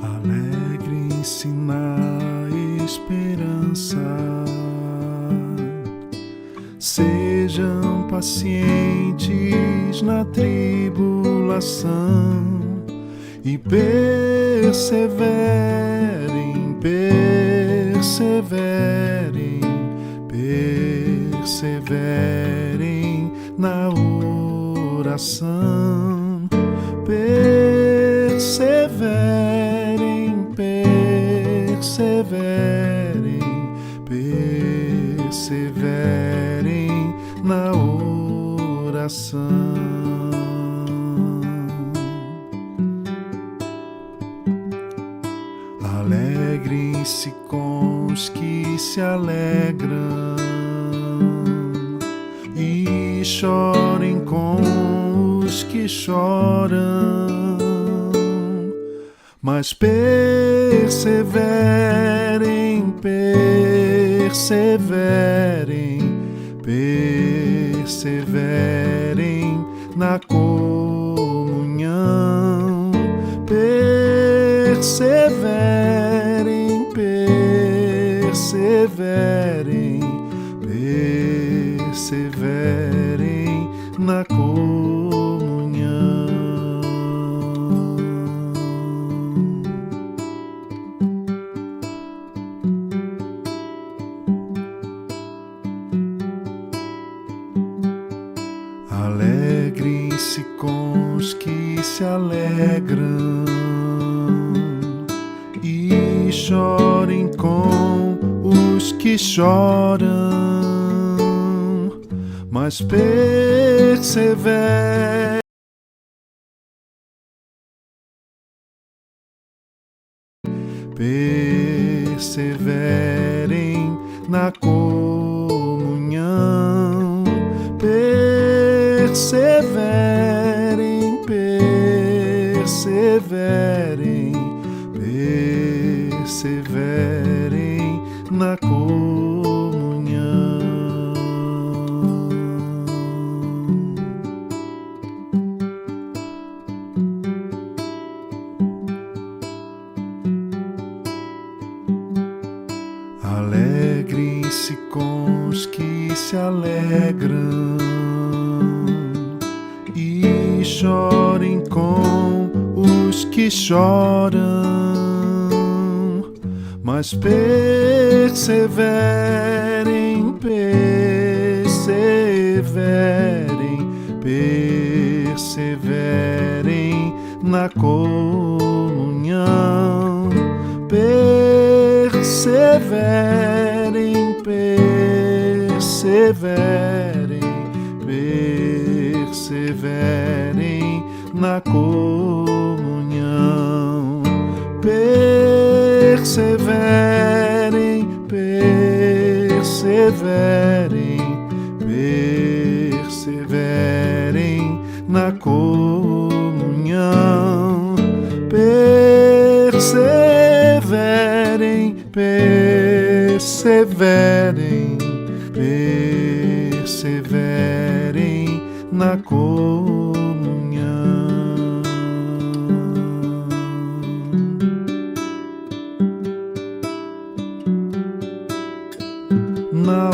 Alegrem-se na esperança, sejam pacientes na tribulação e perseverem, perseverem, perseverem na oração, perseverem, perseverem, perseverem na oração. Alegrem-se com os que se alegram e chorem com os que choram, mas perseverem, perseverem, perseverem na comunhão, perseverem, perseverem, perseverem na comunhão. Alegrem-se com os que se alegram e chorem com os que choram, mas perseverem, perseverem na comunhão, perseverem, perseverem, perseverem na comunhão. Alegrem-se com os que se alegram e chorem com os que choram, mas perseverem, perseverem, perseverem na comunhão, perseverem, perseverem, perseverem na comunhão, perseverem, perseverem, perseverem na comunhão, perseverem, perseverem, perseverem na comunhão. Na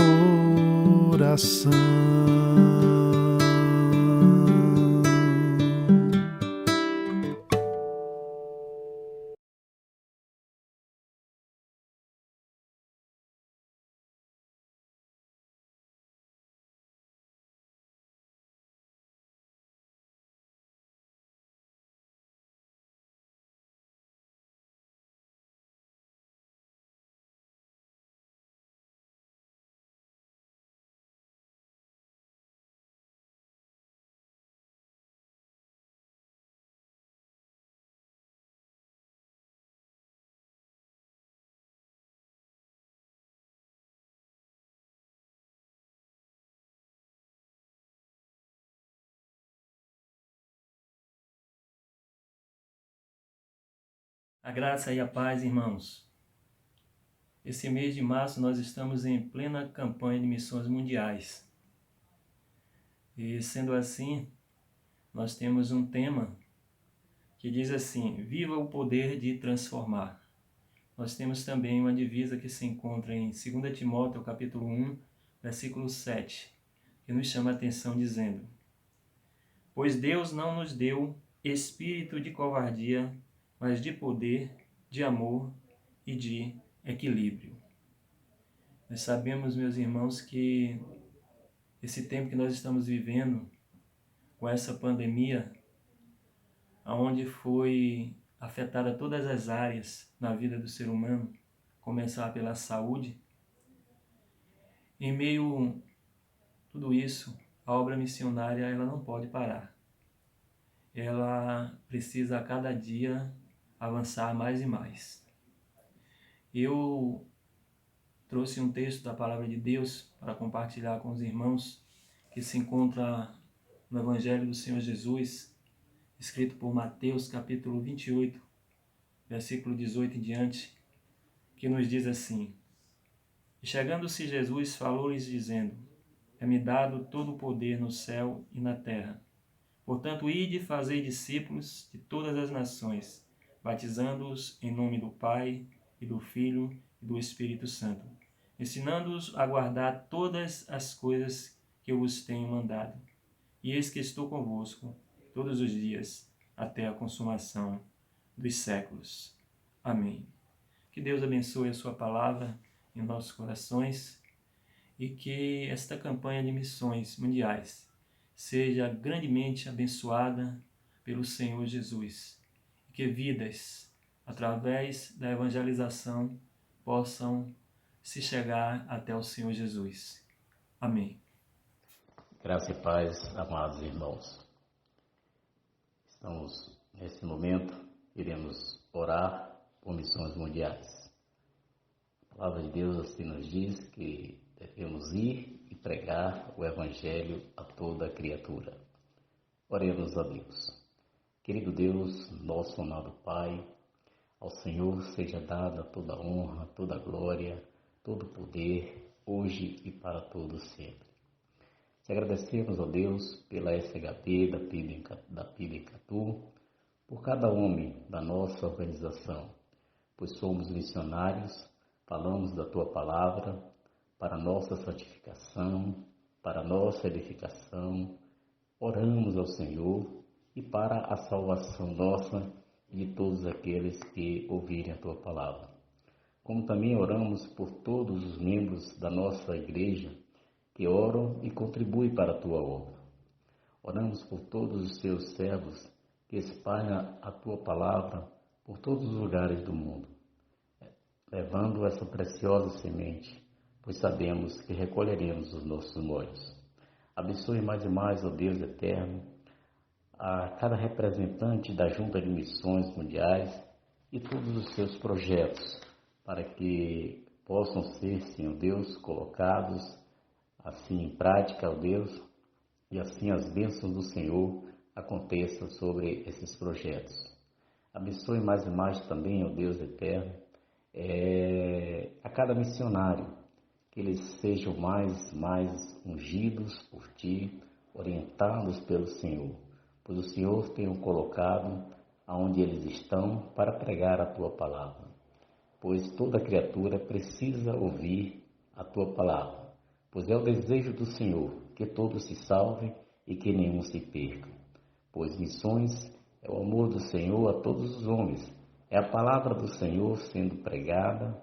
oração. A graça e a paz, irmãos. Esse mês de março nós estamos em plena campanha de missões mundiais. E sendo assim, nós temos um tema que diz assim: viva o poder de transformar. Nós temos também uma divisa que se encontra em 2 Timóteo capítulo 1, versículo 7, que nos chama a atenção dizendo: pois Deus não nos deu espírito de covardia, mas de poder, de amor e de equilíbrio. Nós sabemos, meus irmãos, que esse tempo que nós estamos vivendo, com essa pandemia, onde foi afetada todas as áreas na vida do ser humano, começar pela saúde, em meio a tudo isso, a obra missionária ela não pode parar. Ela precisa a cada dia avançar mais e mais. Eu trouxe um texto da Palavra de Deus para compartilhar com os irmãos, que se encontra no Evangelho do Senhor Jesus, escrito por Mateus capítulo 28, versículo 18 em diante, que nos diz assim: e chegando-se Jesus, falou-lhes dizendo: é-me dado todo o poder no céu e na terra. Portanto, ide e fazei discípulos de todas as nações, batizando-os em nome do Pai, e do Filho, e do Espírito Santo, ensinando-os a guardar todas as coisas que eu vos tenho mandado. E eis que estou convosco todos os dias, até a consumação dos séculos. Amém. Que Deus abençoe a sua palavra em nossos corações e que esta campanha de missões mundiais seja grandemente abençoada pelo Senhor Jesus. E que vidas, através da evangelização, possam se chegar até o Senhor Jesus. Amém. Graça e paz, amados irmãos. Estamos, nesse momento, iremos orar por missões mundiais. A palavra de Deus assim nos diz que devemos ir e pregar o Evangelho a toda a criatura. Oremos a Deus. Querido Deus, nosso amado Pai, ao Senhor seja dada toda a honra, toda a glória, todo o poder, hoje e para todos sempre. Te agradecemos, ó Deus, pela SHP da PIB-Catu, por cada homem da nossa organização, pois somos missionários, falamos da Tua Palavra para nossa santificação, para nossa edificação, oramos ao Senhor e para a salvação nossa e de todos aqueles que ouvirem a Tua Palavra. Como também oramos por todos os membros da nossa igreja, que oram e contribuem para a Tua obra. Oramos por todos os Teus servos que espalham a Tua Palavra por todos os lugares do mundo, levando essa preciosa semente, pois sabemos que recolheremos os nossos molhos. Abençoe mais e mais, ó Deus eterno, a cada representante da Junta de Missões Mundiais e todos os seus projetos, para que possam ser, Senhor Deus, colocados assim em prática, ó Deus, e assim as bênçãos do Senhor aconteçam sobre esses projetos. Abençoe mais e mais também, ó Deus eterno, a cada missionário, que eles sejam mais ungidos por Ti, orientados pelo Senhor, pois o Senhor tem o colocado aonde eles estão para pregar a Tua Palavra, pois toda criatura precisa ouvir a Tua Palavra, pois é o desejo do Senhor que todos se salvem e que nenhum se perca, pois missões é o amor do Senhor a todos os homens, é a palavra do Senhor sendo pregada,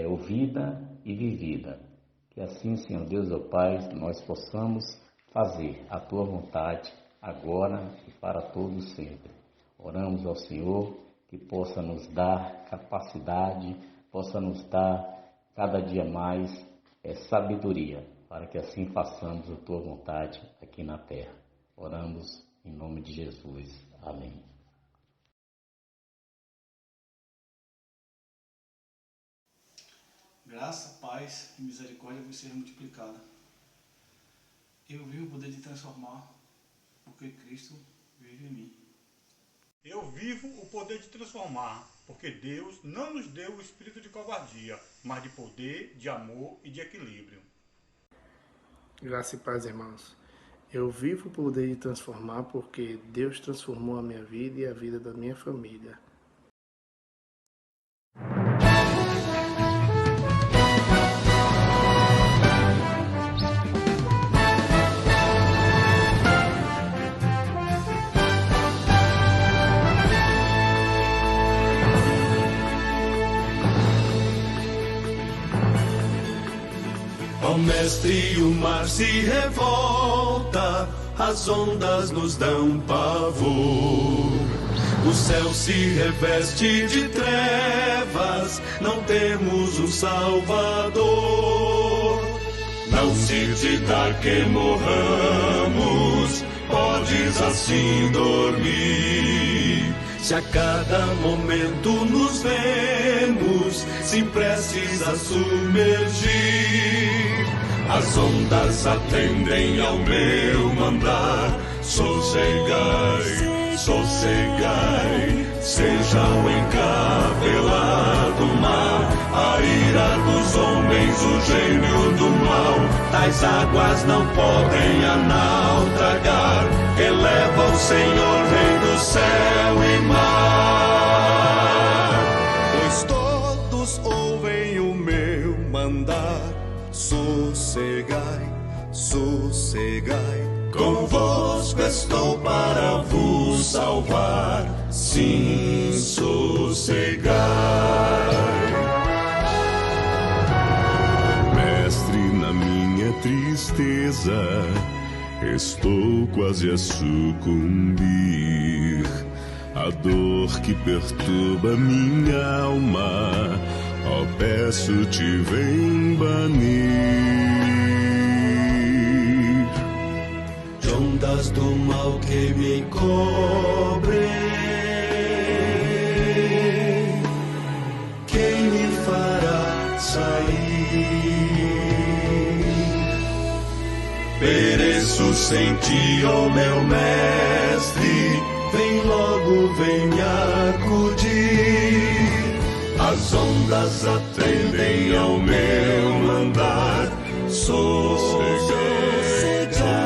ouvida e vivida. Que assim, Senhor Deus, ó Pai, nós possamos fazer a Tua vontade agora e para todos sempre. Oramos ao Senhor que possa nos dar capacidade, possa nos dar cada dia mais sabedoria, para que assim façamos a Tua vontade aqui na terra. Oramos em nome de Jesus. Amém. Graça, paz e misericórdia vos seja multiplicada. Eu vivo o poder de transformar, porque Cristo vive em mim. Eu vivo o poder de transformar, porque Deus não nos deu o espírito de covardia, mas de poder, de amor e de equilíbrio. Graça e paz, irmãos. Eu vivo o poder de transformar porque Deus transformou a minha vida e a vida da minha família. Ó mestre, o mar se revolta, as ondas nos dão pavor. O céu se reveste de trevas, não temos um Salvador. Não se te dá que morramos, podes assim dormir. Se a cada momento nos vemos, se prestes a submergir, as ondas atendem ao meu mandar. Sossegai, sossegai, seja o encabelar do mar, a ira dos homens, o gênio do mal. Tais águas não podem naufragar, eleva o Senhor, Rei do céu e mar. Pois todos ouvem o meu mandar. Sossegai, sossegai, convosco estou para vos salvar. Sim, sossegai. Mestre, na minha tristeza, estou quase a sucumbir. A dor que perturba minha alma, ó, peço-te, vem banir. De ondas do mal que me encobrem, quem me fará sair? Pereço sem ti, ó meu mestre, vem logo, vem me acudir. As ondas atendem ao meu mandar. Sossegai,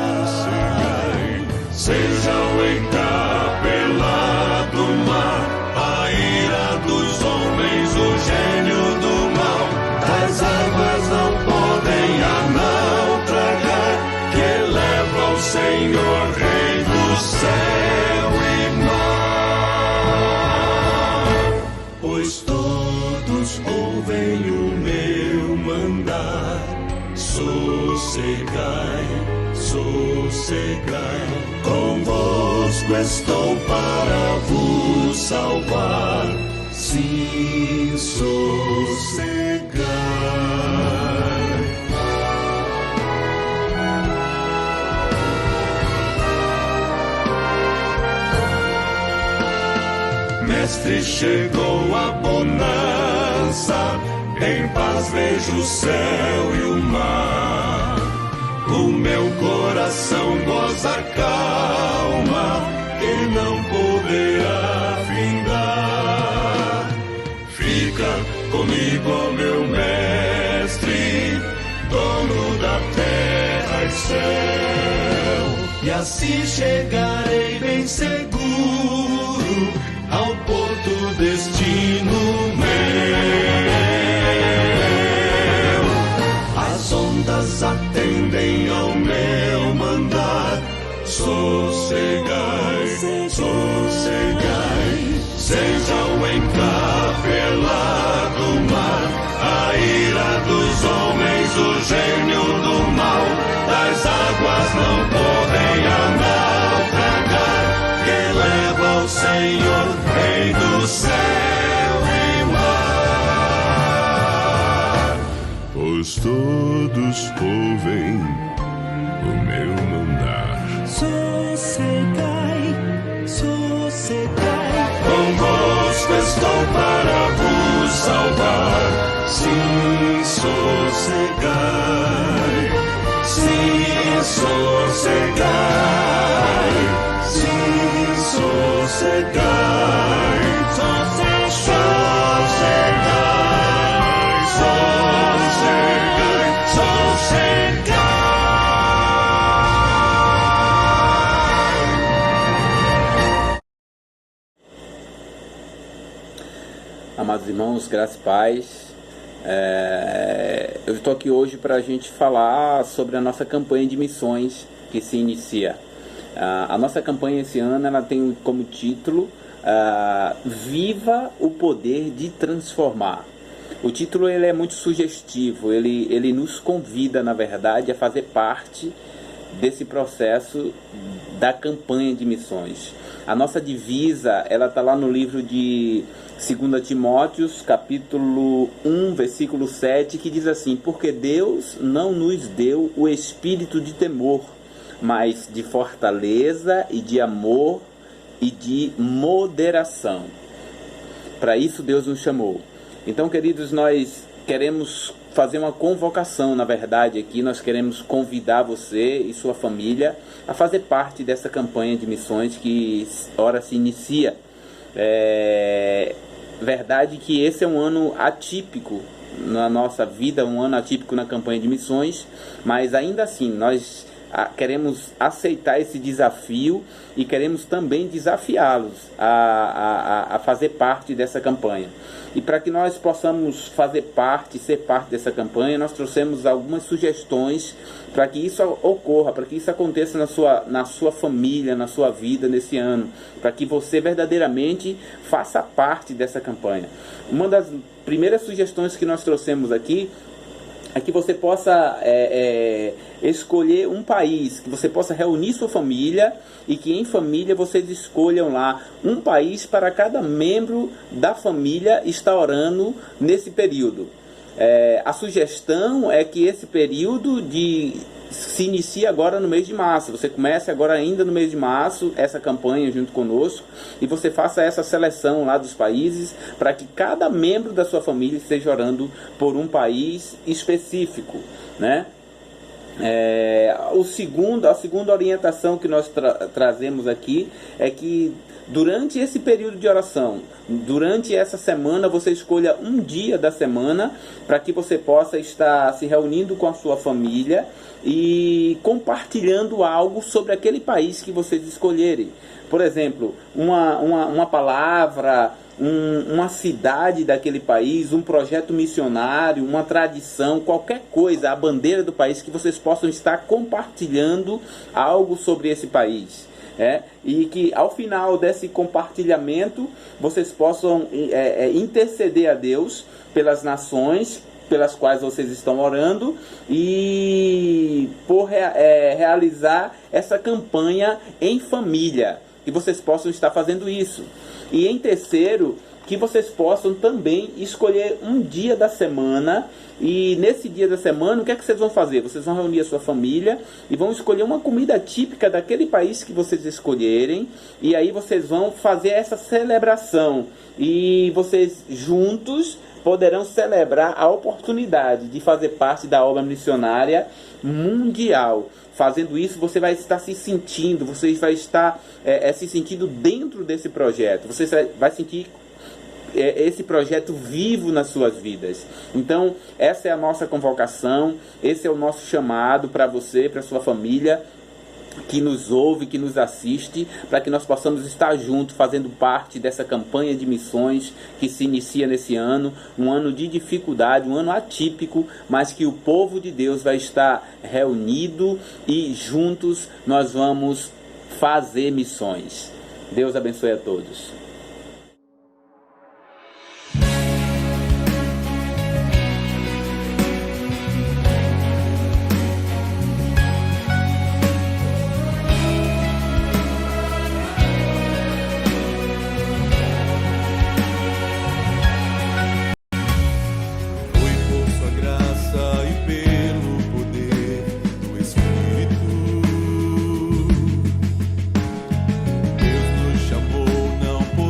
sossegai, seja o encapelar do mar, a ira dos homens, o gênio do mal. Tais águas não podem naufragar, que eleva o Senhor, Rei do céu e mar. Pois todos ouvem o meu mandar. Sossegai, sossegai, convosco estou para vos salvar. Sim, sossegai. Mestre, chegou a bonança, em paz vejo o céu e o mar. O meu coração goza calma, que não poderá findar. Fica comigo, ó meu mestre, dono da terra e céu. E assim chegarei bem seguro ao porto, destino meu. As ondas atendem ao meu mandar. Sossegai, sossegai, seja o encapelar do mar, a ira dos homens, o gênio do mal. Das águas não podem naufragar, que leva o Senhor, Rei do céu e mar. Pois todos ouvem o meu mandar. Sossegai, sossegai, Convosco estou para vos salvar. Sim, sossegai. Sim, sossegai. Sim, sossegai. Sossegai. Amados irmãos, graça e paz. Eu estou aqui hoje para a gente falar sobre a nossa campanha de missões que se inicia. A nossa campanha esse ano ela tem como título Viva o Poder de Transformar. O título ele é muito sugestivo, ele nos convida, na verdade, a fazer parte desse processo da campanha de missões. A nossa divisa, ela está lá no livro de 2 Timóteo, capítulo 1, versículo 7, que diz assim: porque Deus não nos deu o espírito de temor, mas de fortaleza e de amor e de moderação. Para isso Deus nos chamou. Então, queridos, nós queremos fazer uma convocação, na verdade, aqui nós queremos convidar você e sua família a fazer parte dessa campanha de missões que ora se inicia. Verdade que esse é um ano atípico na nossa vida, um ano atípico na campanha de missões, mas ainda assim nós queremos aceitar esse desafio e queremos também desafiá-los a fazer parte dessa campanha. E para que nós possamos fazer parte, ser parte dessa campanha, nós trouxemos algumas sugestões para que isso ocorra, para que isso aconteça na sua família, na sua vida nesse ano, para que você verdadeiramente faça parte dessa campanha. Uma das primeiras sugestões que nós trouxemos aqui é que você possa escolher um país, que você possa reunir sua família e que em família vocês escolham lá um país para cada membro da família estar orando nesse período. A sugestão é que esse período se inicia agora no mês de março. Você comece agora ainda no mês de março essa campanha junto conosco e você faça essa seleção lá dos países para que cada membro da sua família esteja orando por um país específico, né? A segunda orientação que nós trazemos aqui é que durante esse período de oração, durante essa semana, você escolha um dia da semana para que você possa estar se reunindo com a sua família e compartilhando algo sobre aquele país que vocês escolherem. Por exemplo, uma palavra, uma cidade daquele país, um projeto missionário, uma tradição, qualquer coisa, a bandeira do país, que vocês possam estar compartilhando algo sobre esse país. E que ao final desse compartilhamento vocês possam interceder a Deus pelas nações pelas quais vocês estão orando e por realizar essa campanha em família, que vocês possam estar fazendo isso. E em terceiro, que vocês possam também escolher um dia da semana. E nesse dia da semana, o que é que vocês vão fazer? Vocês vão reunir a sua família e vão escolher uma comida típica daquele país que vocês escolherem. E aí vocês vão fazer essa celebração. E vocês juntos poderão celebrar a oportunidade de fazer parte da obra missionária mundial. Fazendo isso, você vai estar se sentindo, você vai estar se sentindo dentro desse projeto. Você vai sentir esse projeto vivo nas suas vidas. Então, essa é a nossa convocação, esse é o nosso chamado para você, para sua família, que nos ouve, que nos assiste, para que nós possamos estar juntos, fazendo parte dessa campanha de missões que se inicia nesse ano, um ano de dificuldade, um ano atípico, mas que o povo de Deus vai estar reunido e juntos nós vamos fazer missões. Deus abençoe a todos. Deus nos chamou não por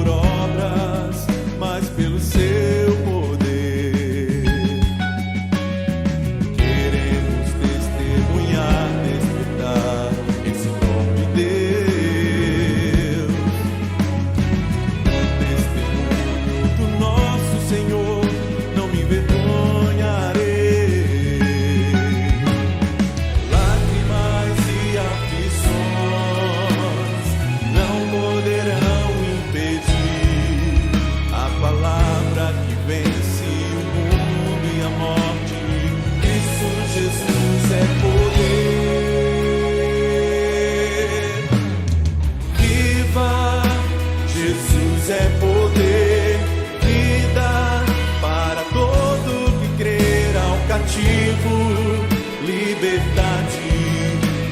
cativo liberdade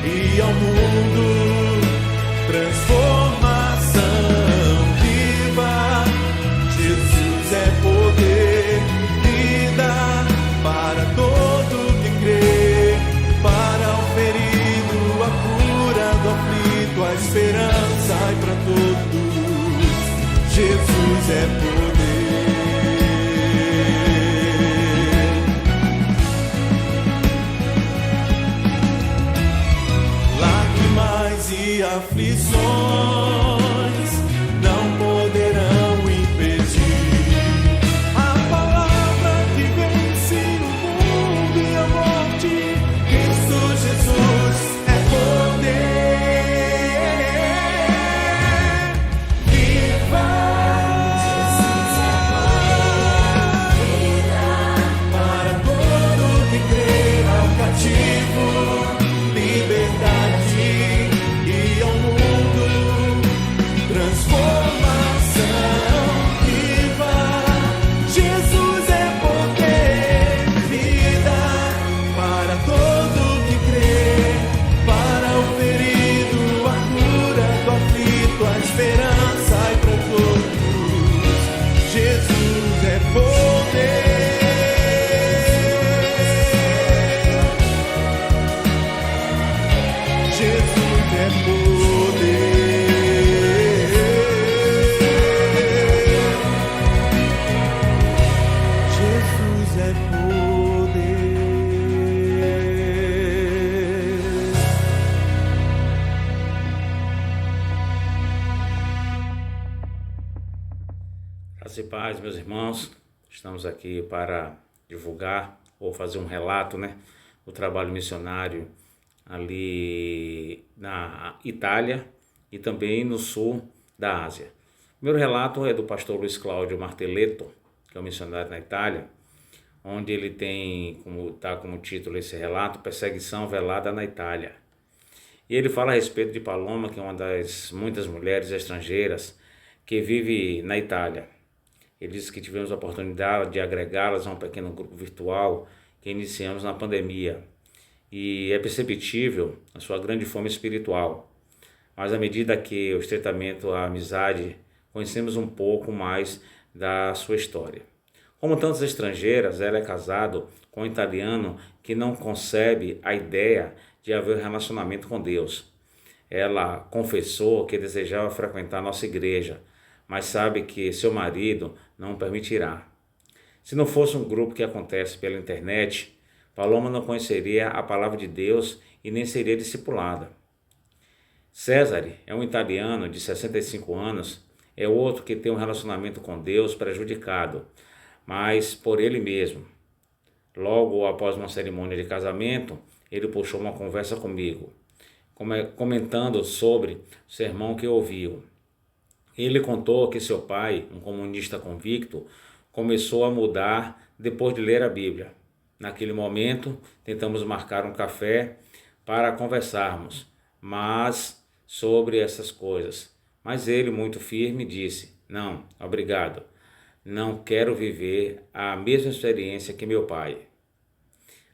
e ao mundo transformação viva. Jesus é poder, vida para todo que crê, para o ferido a cura do aflito, a esperança e para todos. Jesus é poder. E aflições não poderão impedir a palavra que vence o mundo e a morte. Cristo Jesus é poder. Viva! Jesus é poder. Para todo que crê, ao cativo liberdade. Transformação viva, Jesus é poder, vida para todo que crê, para o ferido, a cura do aflito, a esperança e para todos. Jesus é poder. Jesus é poder. Graça e paz, meus irmãos, estamos aqui para divulgar ou fazer um relato, do trabalho missionário ali na Itália e também no sul da Ásia. O meu relato é do pastor Luiz Cláudio Marteletto, que é um missionário na Itália, onde ele tem como título esse relato, Perseguição Velada na Itália. E ele fala a respeito de Paloma, que é uma das muitas mulheres estrangeiras que vive na Itália. Ele disse que tivemos a oportunidade de agregá-las a um pequeno grupo virtual que iniciamos na pandemia. E é perceptível a sua grande fome espiritual. Mas à medida que o estreitamento, a amizade, conhecemos um pouco mais da sua história. Como tantas estrangeiras, ela é casada com um italiano que não concebe a ideia de haver um relacionamento com Deus. Ela confessou que desejava frequentar nossa igreja, mas sabe que seu marido não permitirá. Se não fosse um grupo que acontece pela internet, Paloma não conheceria a palavra de Deus e nem seria discipulada. César é um italiano de 65 anos, é outro que tem um relacionamento com Deus prejudicado, mas por ele mesmo. Logo após uma cerimônia de casamento, ele puxou uma conversa comigo, comentando sobre o sermão que ouviu. Ele contou que seu pai, um comunista convicto, começou a mudar depois de ler a Bíblia. Naquele momento, tentamos marcar um café para conversarmos, sobre essas coisas. Mas ele, muito firme, disse: "Não, obrigado. Não quero viver a mesma experiência que meu pai."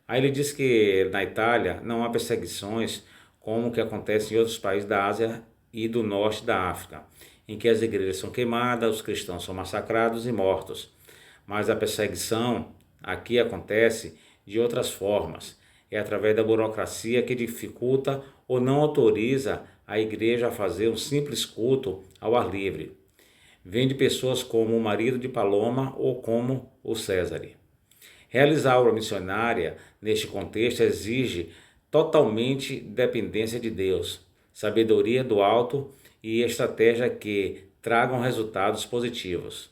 Aí ele disse que na Itália não há perseguições como o que acontece em outros países da Ásia e do norte da África, em que as igrejas são queimadas, os cristãos são massacrados e mortos. Mas a perseguição aqui acontece de outras formas. É através da burocracia que dificulta ou não autoriza a igreja a fazer um simples culto ao ar livre. Vem de pessoas como o marido de Paloma ou como o César. Realizar a obra missionária neste contexto exige totalmente dependência de Deus, sabedoria do alto e estratégia que tragam resultados positivos.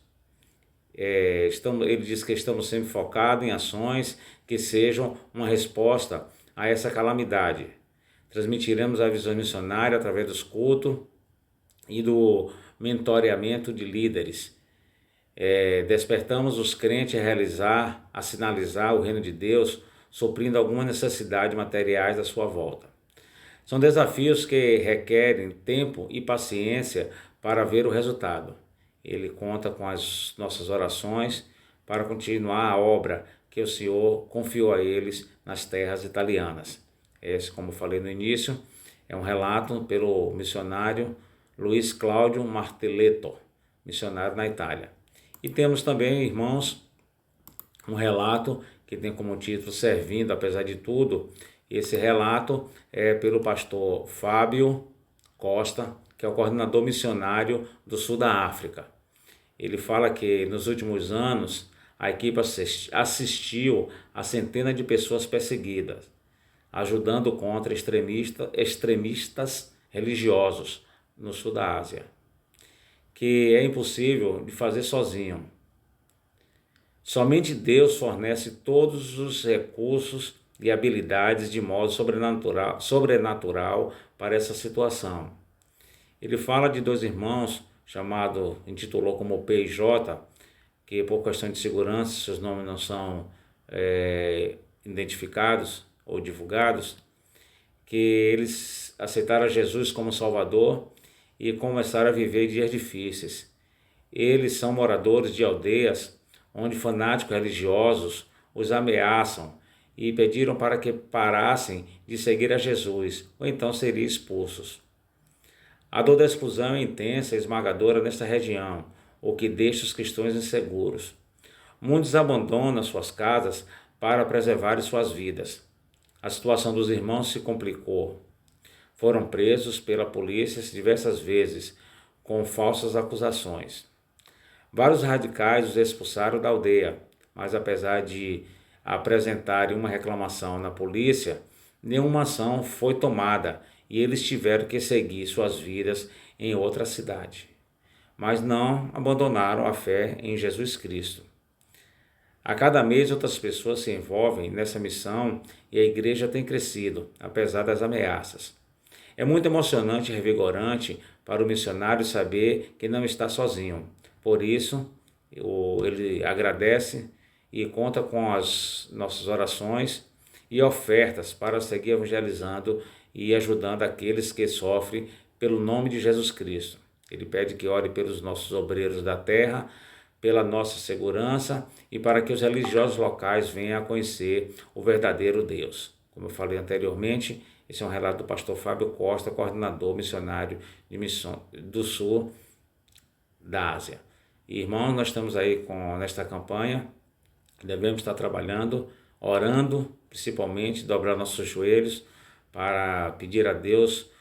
Ele diz que estamos sempre focados em ações que sejam uma resposta a essa calamidade. Transmitiremos a visão missionária através dos cultos e do mentoreamento de líderes. Despertamos os crentes a sinalizar o reino de Deus, suprindo algumas necessidades materiais da sua volta. São desafios que requerem tempo e paciência para ver o resultado. Ele conta com as nossas orações para continuar a obra que o Senhor confiou a eles nas terras italianas. Esse, como falei no início, é um relato pelo missionário Luiz Cláudio Martelletto, missionário na Itália. E temos também, irmãos, um relato que tem como título Servindo Apesar de Tudo. Esse relato é pelo pastor Fábio Costa, que é o coordenador missionário do sul da África. Ele fala que nos últimos anos a equipe assistiu a centenas de pessoas perseguidas, ajudando contra extremistas religiosos no sul da Ásia, que é impossível de fazer sozinho. Somente Deus fornece todos os recursos e habilidades de modo sobrenatural para essa situação. Ele fala de dois irmãos, intitulou como P e J, que por questão de segurança seus nomes não são identificados ou divulgados, que eles aceitaram Jesus como Salvador e começaram a viver dias difíceis. Eles são moradores de aldeias onde fanáticos religiosos os ameaçam e pediram para que parassem de seguir a Jesus, ou então seriam expulsos. A dor da exclusão é intensa e esmagadora nesta região, o que deixa os cristãos inseguros. Muitos abandonam suas casas para preservar suas vidas. A situação dos irmãos se complicou. Foram presos pela polícia diversas vezes, com falsas acusações. Vários radicais os expulsaram da aldeia, mas apesar de apresentarem uma reclamação na polícia, nenhuma ação foi tomada e eles tiveram que seguir suas vidas em outra cidade. Mas não abandonaram a fé em Jesus Cristo. A cada mês outras pessoas se envolvem nessa missão e a igreja tem crescido, apesar das ameaças. É muito emocionante e revigorante para o missionário saber que não está sozinho. Por isso, ele agradece e conta com as nossas orações e ofertas para seguir evangelizando e ajudando aqueles que sofrem pelo nome de Jesus Cristo. Ele pede que ore pelos nossos obreiros da terra, pela nossa segurança e para que os religiosos locais venham a conhecer o verdadeiro Deus. Como eu falei anteriormente, esse é um relato do pastor Fábio Costa, coordenador missionário de missão do sul da Ásia. Irmãos, nós estamos aí nesta campanha, devemos estar trabalhando, orando, principalmente, dobrar nossos joelhos para pedir a Deus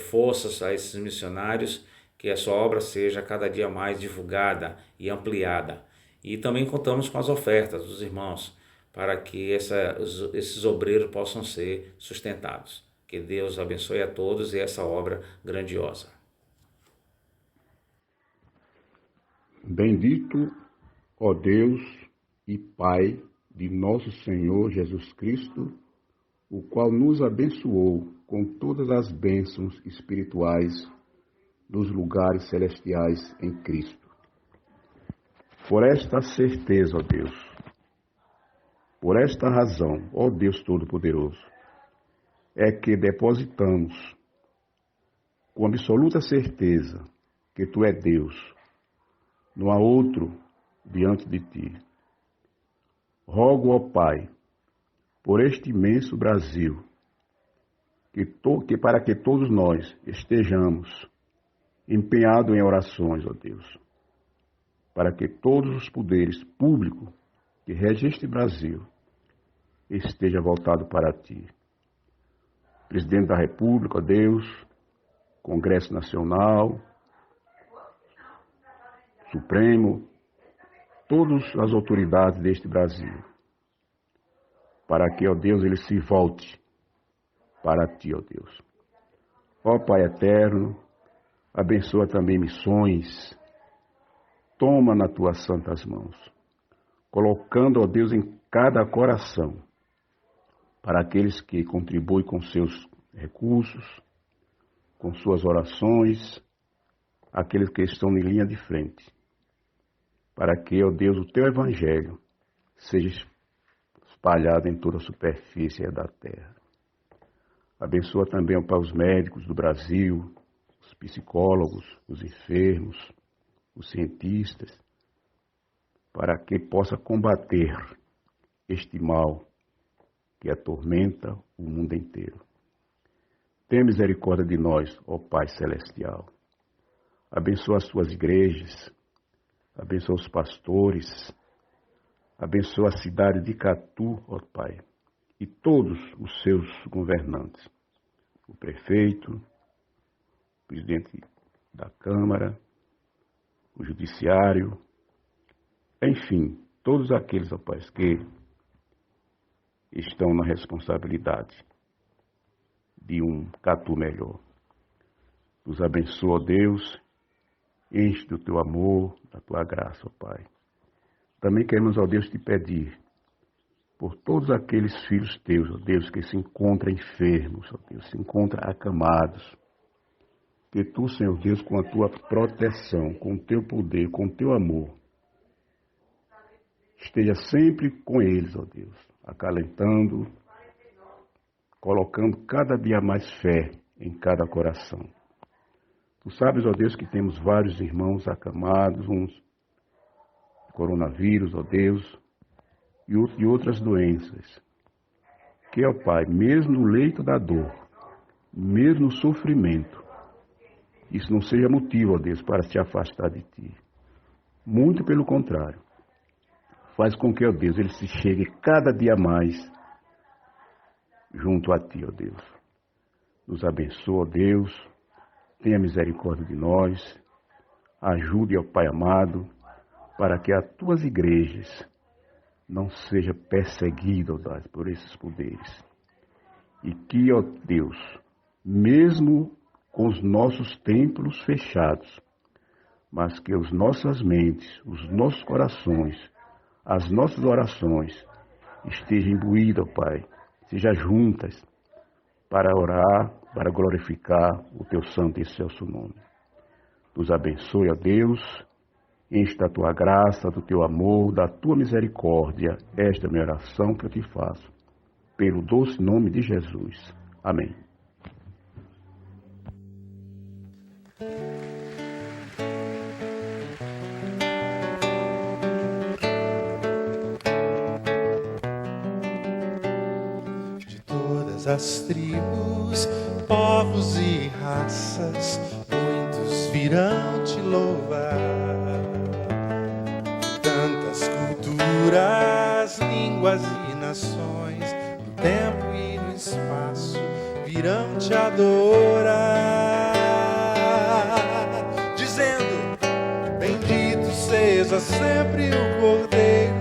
forças a esses missionários, que a sua obra seja cada dia mais divulgada e ampliada. E também contamos com as ofertas dos irmãos, para que esses obreiros possam ser sustentados. Que Deus abençoe a todos e essa obra grandiosa. Bendito, ó Deus e Pai de nosso Senhor Jesus Cristo, o qual nos abençoou com todas as bênçãos espirituais dos lugares celestiais em Cristo. Por esta certeza, ó Deus, por esta razão, ó Deus Todo-Poderoso, é que depositamos com absoluta certeza que Tu é Deus, não há outro diante de Ti. Rogo, ó Pai, por este imenso Brasil, que para que todos nós estejamos empenhados em orações, ó Deus, para que todos os poderes públicos que regem este Brasil estejam voltados para Ti. Presidente da República, ó Deus, Congresso Nacional, Supremo, todas as autoridades deste Brasil, para que, ó Deus, ele se volte para Ti, ó Deus. Ó Pai eterno, abençoa também missões, toma nas Tuas santas mãos, colocando, ó Deus, em cada coração, para aqueles que contribuem com seus recursos, com suas orações, aqueles que estão em linha de frente, para que, ó Deus, o Teu Evangelho seja espalhado em toda a superfície da terra. Abençoa também, ó Pai, os médicos do Brasil, os psicólogos, os enfermos, os cientistas, para que possa combater este mal que atormenta o mundo inteiro. Tenha misericórdia de nós, ó Pai Celestial. Abençoa as tuas igrejas, abençoa os pastores, abençoa a cidade de Catu, ó Pai, e todos os seus governantes, o prefeito, o presidente da Câmara, o judiciário, enfim, todos aqueles, ó Pai, que estão na responsabilidade de um Catu melhor. Nos abençoa, ó Deus, enche do teu amor, da tua graça, ó Pai. Também queremos, ó Deus, te pedir por todos aqueles filhos teus, ó Deus, que se encontram enfermos, ó Deus, se encontram acamados. Que tu, Senhor Deus, com a tua proteção, com o teu poder, com o teu amor, esteja sempre com eles, ó Deus, acalentando, colocando cada dia mais fé em cada coração. Tu sabes, ó Deus, que temos vários irmãos acamados, uns coronavírus, ó Deus, e outras doenças. Que, ó Pai, mesmo no leito da dor, mesmo no sofrimento, isso não seja motivo, ó Deus, para se afastar de Ti. Muito pelo contrário. Faz com que, ó Deus, ele se chegue cada dia mais junto a Ti, ó Deus. Nos abençoa, ó Deus. Tenha misericórdia de nós, ajude, ó Pai amado, para que as tuas igrejas não sejam perseguidas, ó Deus, por esses poderes. E que, ó Deus, mesmo com os nossos templos fechados, mas que as nossas mentes, os nossos corações, as nossas orações estejam imbuídas, ó Pai, sejam juntas para orar, para glorificar o Teu santo e excelso nome. Nos abençoe, ó Deus, enche da Tua graça, do Teu amor, da Tua misericórdia. Esta é a minha oração que eu te faço, pelo doce nome de Jesus. Amém. As tribos, povos e raças, muitos virão te louvar. Tantas culturas, línguas e nações, no tempo e no espaço, virão te adorar, dizendo: bendito seja sempre o Cordeiro,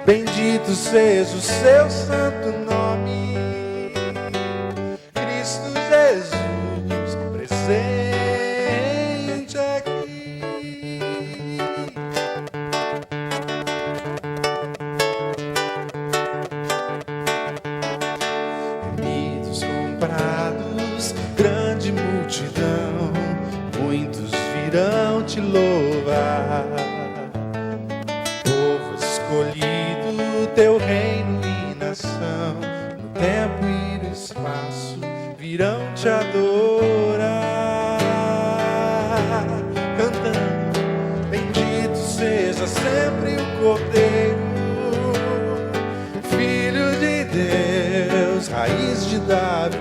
bendito seja o seu santo nome, Cristo Jesus, presente aqui. Remidos comprados, grande multidão, muitos virão te louvar. Povo escolhido, Teu reino e nação, no tempo e no espaço, virão te adorar, cantando: bendito seja sempre o Cordeiro, Filho de Deus, raiz de Davi,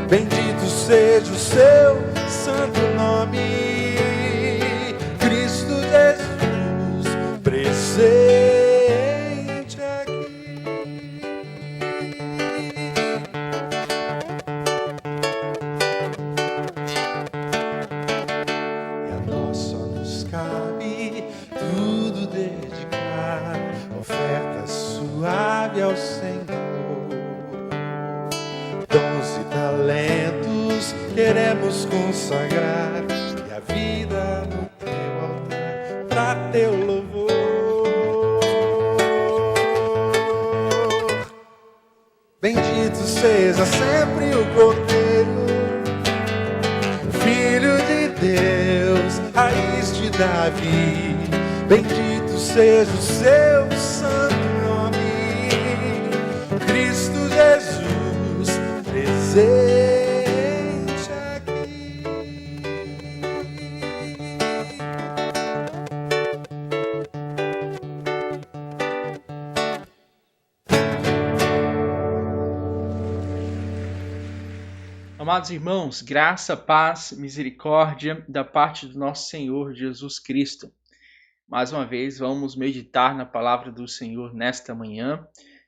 bendito seja o seu santo nome, Cristo Jesus, presente. Ao Senhor, dons e talentos queremos consagrar, e a vida no Teu altar, pra Teu louvor. Bendito seja sempre o Cordeiro, Filho de Deus, raiz de Davi, bendito seja o seu santo nome, Cristo Jesus, presente aqui. Amados irmãos, graça, paz, misericórdia da parte do nosso Senhor Jesus Cristo. Mais uma vez, vamos meditar na palavra do Senhor nesta manhã,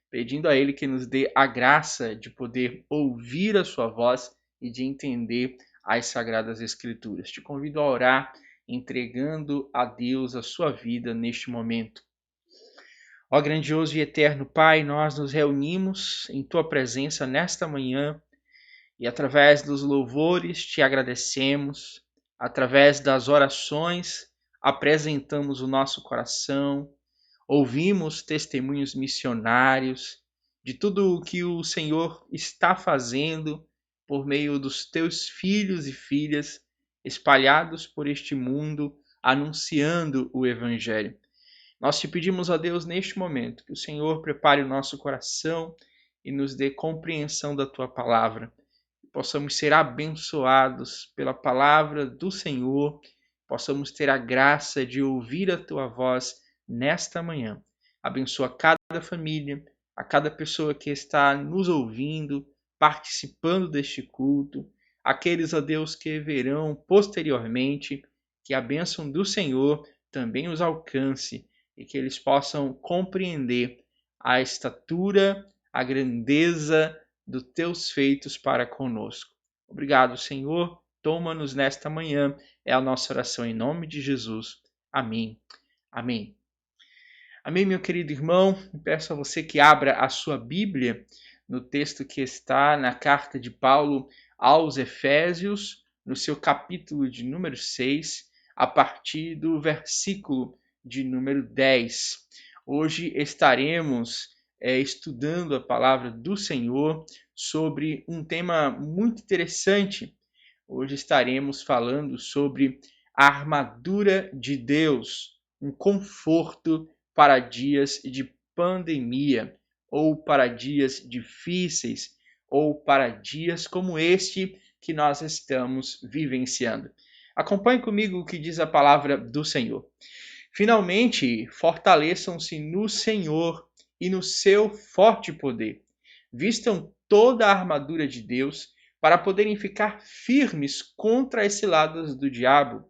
pedindo a Ele que nos dê a graça de poder ouvir a sua voz e de entender as Sagradas Escrituras. Te convido a orar, entregando a Deus a sua vida neste momento. Ó grandioso e eterno Pai, nós nos reunimos em Tua presença nesta manhã e através dos louvores te agradecemos, através das orações apresentamos o nosso coração, ouvimos testemunhos missionários de tudo o que o Senhor está fazendo por meio dos teus filhos e filhas espalhados por este mundo, anunciando o Evangelho. Nós te pedimos, ó Deus, neste momento, que o Senhor prepare o nosso coração e nos dê compreensão da tua palavra. Possamos ser abençoados pela palavra do Senhor, possamos ter a graça de ouvir a tua voz nesta manhã. Abençoa cada família, a cada pessoa que está nos ouvindo, participando deste culto, aqueles, ó Deus, que verão posteriormente, que a bênção do Senhor também os alcance e que eles possam compreender a estatura, a grandeza dos teus feitos para conosco. Obrigado, Senhor. Toma-nos nesta manhã. É a nossa oração em nome de Jesus. Amém. Amém. Amém, meu querido irmão. Peço a você que abra a sua Bíblia no texto que está na carta de Paulo aos Efésios, no seu capítulo de número 6, a partir do versículo de número 10. Hoje estaremos estudando a palavra do Senhor sobre um tema muito interessante. Hoje estaremos falando sobre a armadura de Deus, um conforto para dias de pandemia, ou para dias difíceis, ou para dias como este que nós estamos vivenciando. Acompanhe comigo o que diz a palavra do Senhor. Finalmente, fortaleçam-se no Senhor e no seu forte poder. Vistam toda a armadura de Deus para poderem ficar firmes contra as ciladas do diabo,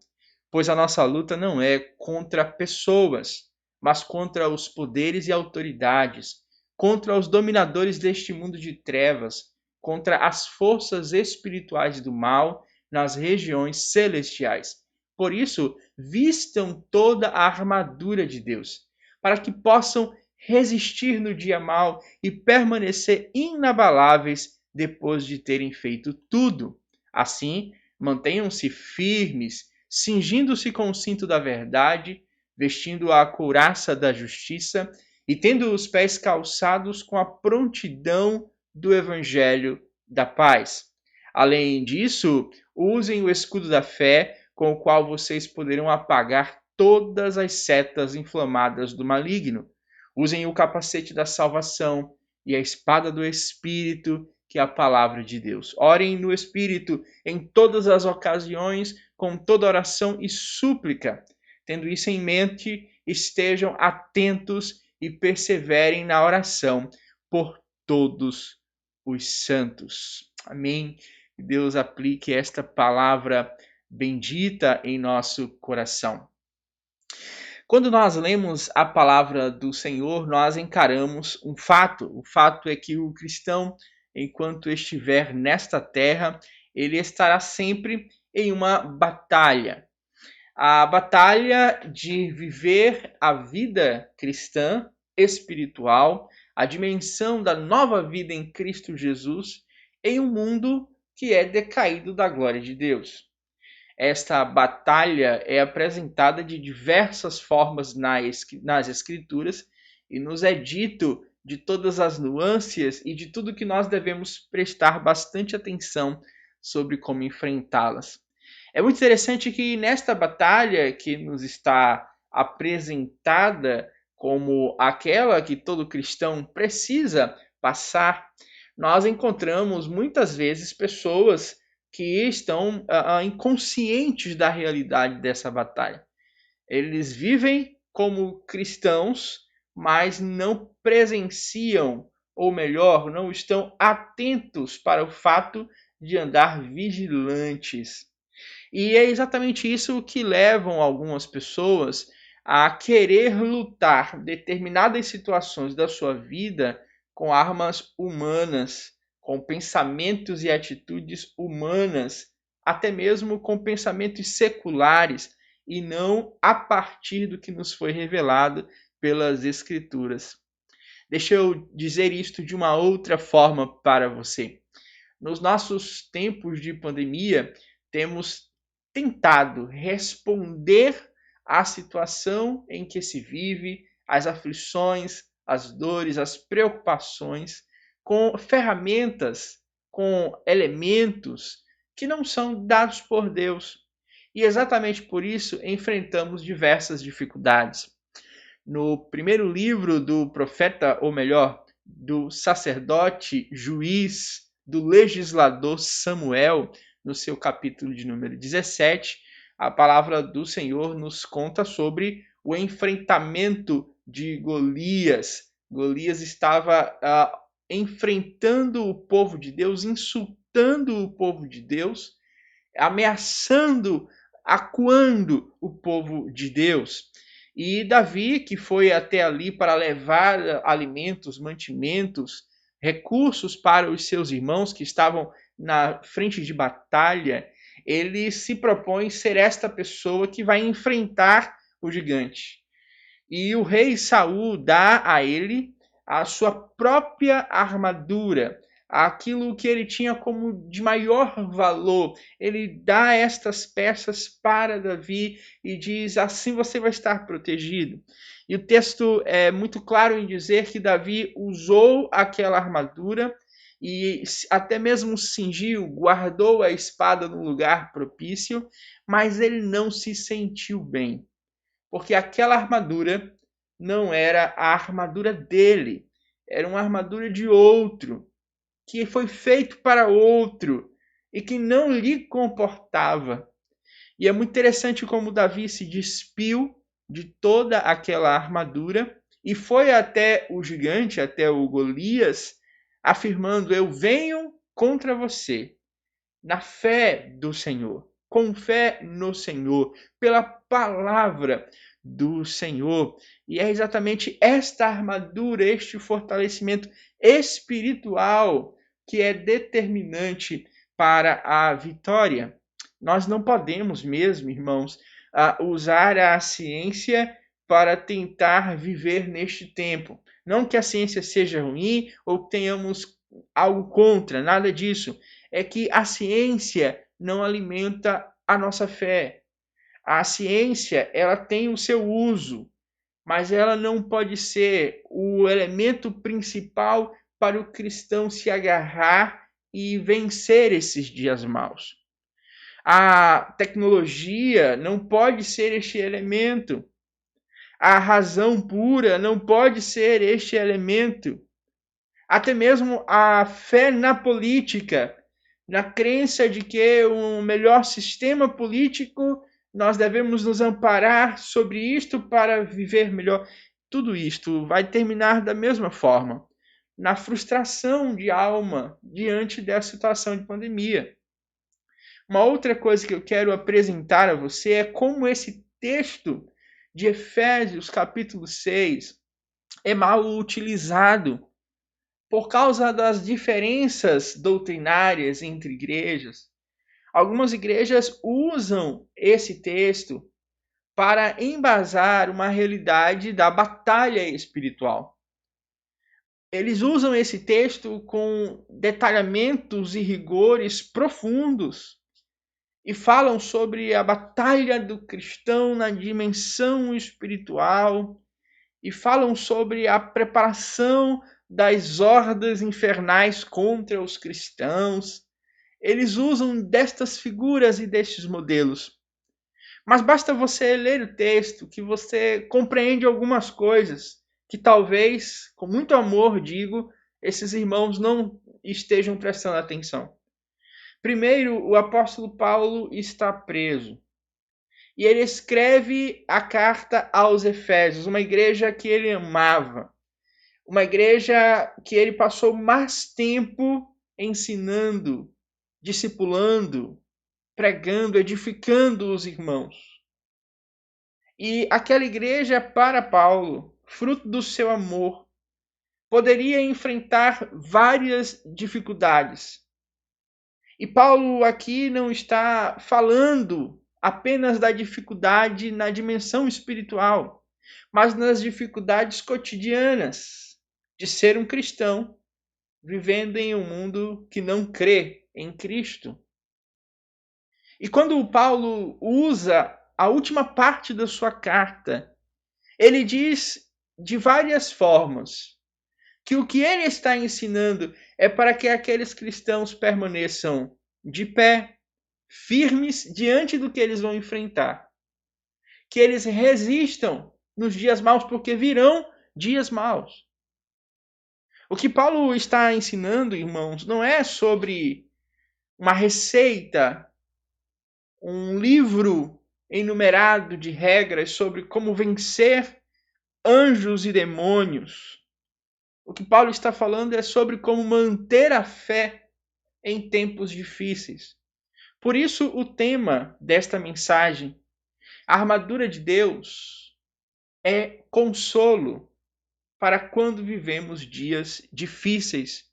pois a nossa luta não é contra pessoas, mas contra os poderes e autoridades, contra os dominadores deste mundo de trevas, contra as forças espirituais do mal nas regiões celestiais. Por isso, vistam toda a armadura de Deus, para que possam resistir no dia mau e permanecer inabaláveis depois de terem feito tudo. Assim, mantenham-se firmes, cingindo-se com o cinto da verdade, vestindo a couraça da justiça e tendo os pés calçados com a prontidão do evangelho da paz. Além disso, usem o escudo da fé, com o qual vocês poderão apagar todas as setas inflamadas do maligno. Usem o capacete da salvação e a espada do Espírito, que é a palavra de Deus. Orem no Espírito em todas as ocasiões, com toda oração e súplica. Tendo isso em mente, estejam atentos e perseverem na oração por todos os santos. Amém. Que Deus aplique esta palavra bendita em nosso coração. Quando nós lemos a palavra do Senhor, nós encaramos um fato. O fato é que o cristão, enquanto estiver nesta terra, ele estará sempre em uma batalha. A batalha de viver a vida cristã, espiritual, a dimensão da nova vida em Cristo Jesus, em um mundo que é decaído da glória de Deus. Esta batalha é apresentada de diversas formas nas Escrituras e nos é dito de todas as nuances e de tudo que nós devemos prestar bastante atenção sobre como enfrentá-las. É muito interessante que nesta batalha que nos está apresentada como aquela que todo cristão precisa passar, nós encontramos muitas vezes pessoas que estão inconscientes da realidade dessa batalha. Eles vivem como cristãos, mas não presenciam, ou melhor, não estão atentos para o fato de andar vigilantes. E é exatamente isso que levam algumas pessoas a querer lutar determinadas situações da sua vida com armas humanas, com pensamentos e atitudes humanas, até mesmo com pensamentos seculares, e não a partir do que nos foi revelado pelas Escrituras. Deixa eu dizer isto de uma outra forma para você. Nos nossos tempos de pandemia, temos tentado responder à situação em que se vive, às aflições, às dores, às preocupações, com ferramentas, com elementos que não são dados por Deus. E exatamente por isso enfrentamos diversas dificuldades. No primeiro livro do profeta, ou melhor, do sacerdote, juiz, do legislador Samuel, no seu capítulo de número 17, a palavra do Senhor nos conta sobre o enfrentamento de Golias. Golias estava enfrentando o povo de Deus, insultando o povo de Deus, ameaçando, acuando o povo de Deus. E Davi, que foi até ali para levar alimentos, mantimentos, recursos para os seus irmãos que estavam na frente de batalha, ele se propõe ser esta pessoa que vai enfrentar o gigante. E o rei Saul dá a ele a sua própria armadura, aquilo que ele tinha como de maior valor. Ele dá estas peças para Davi e diz: assim você vai estar protegido. E o texto é muito claro em dizer que Davi usou aquela armadura e até mesmo cingiu, guardou a espada no lugar propício, mas ele não se sentiu bem, porque aquela armadura não era a armadura dele, era uma armadura de outro, que foi feito para outro e que não lhe comportava. E é muito interessante como Davi se despiu de toda aquela armadura e foi até o gigante, até o Golias, afirmando: eu venho contra você na fé do Senhor, com fé no Senhor, pela palavra do Senhor. E é exatamente esta armadura, este fortalecimento espiritual que é determinante para a vitória. Nós não podemos mesmo, irmãos, usar a ciência para tentar viver neste tempo. Não que a ciência seja ruim ou que tenhamos algo contra, nada disso. É que a ciência não alimenta a nossa fé. A ciência, ela tem o seu uso, mas ela não pode ser o elemento principal para o cristão se agarrar e vencer esses dias maus. A tecnologia não pode ser este elemento. A razão pura não pode ser este elemento. Até mesmo a fé na política, na crença de que um melhor sistema político, nós devemos nos amparar sobre isto para viver melhor. Tudo isto vai terminar da mesma forma, na frustração de alma diante dessa situação de pandemia. Uma outra coisa que eu quero apresentar a você é como esse texto de Efésios, capítulo 6, é mal utilizado por causa das diferenças doutrinárias entre igrejas. Algumas igrejas usam esse texto para embasar uma realidade da batalha espiritual. Eles usam esse texto com detalhamentos e rigores profundos e falam sobre a batalha do cristão na dimensão espiritual e falam sobre a preparação das hordas infernais contra os cristãos. Eles usam destas figuras e destes modelos. Mas basta você ler o texto que você compreende algumas coisas que talvez, com muito amor digo, esses irmãos não estejam prestando atenção. Primeiro, o apóstolo Paulo está preso. E ele escreve a carta aos Efésios, uma igreja que ele amava. Uma igreja que ele passou mais tempo ensinando, discipulando, pregando, edificando os irmãos. E aquela igreja, para Paulo, fruto do seu amor, poderia enfrentar várias dificuldades. E Paulo aqui não está falando apenas da dificuldade na dimensão espiritual, mas nas dificuldades cotidianas de ser um cristão, vivendo em um mundo que não crê em Cristo. E quando Paulo usa a última parte da sua carta, ele diz de várias formas que o que ele está ensinando é para que aqueles cristãos permaneçam de pé, firmes diante do que eles vão enfrentar. Que eles resistam nos dias maus, porque virão dias maus. O que Paulo está ensinando, irmãos, não é sobre uma receita, um livro enumerado de regras sobre como vencer anjos e demônios. O que Paulo está falando é sobre como manter a fé em tempos difíceis. Por isso, o tema desta mensagem, a armadura de Deus, é consolo para quando vivemos dias difíceis,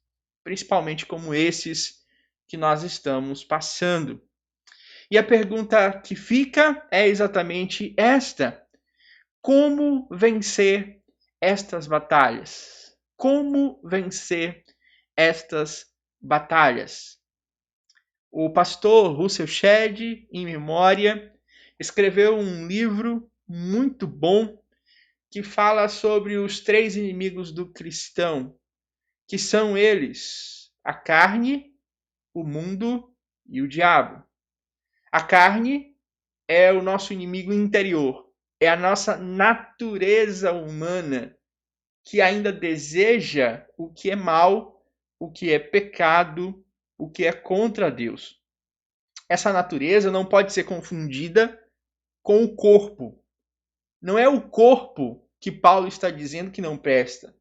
principalmente como esses que nós estamos passando. E a pergunta que fica é exatamente esta: como vencer estas batalhas? Como vencer estas batalhas? O pastor Russell Shedd, em memória, escreveu um livro muito bom que fala sobre os 3 inimigos do cristão, que são eles: a carne, o mundo e o diabo. A carne é o nosso inimigo interior, é a nossa natureza humana que ainda deseja o que é mal, o que é pecado, o que é contra Deus. Essa natureza não pode ser confundida com o corpo. Não é o corpo que Paulo está dizendo que não presta.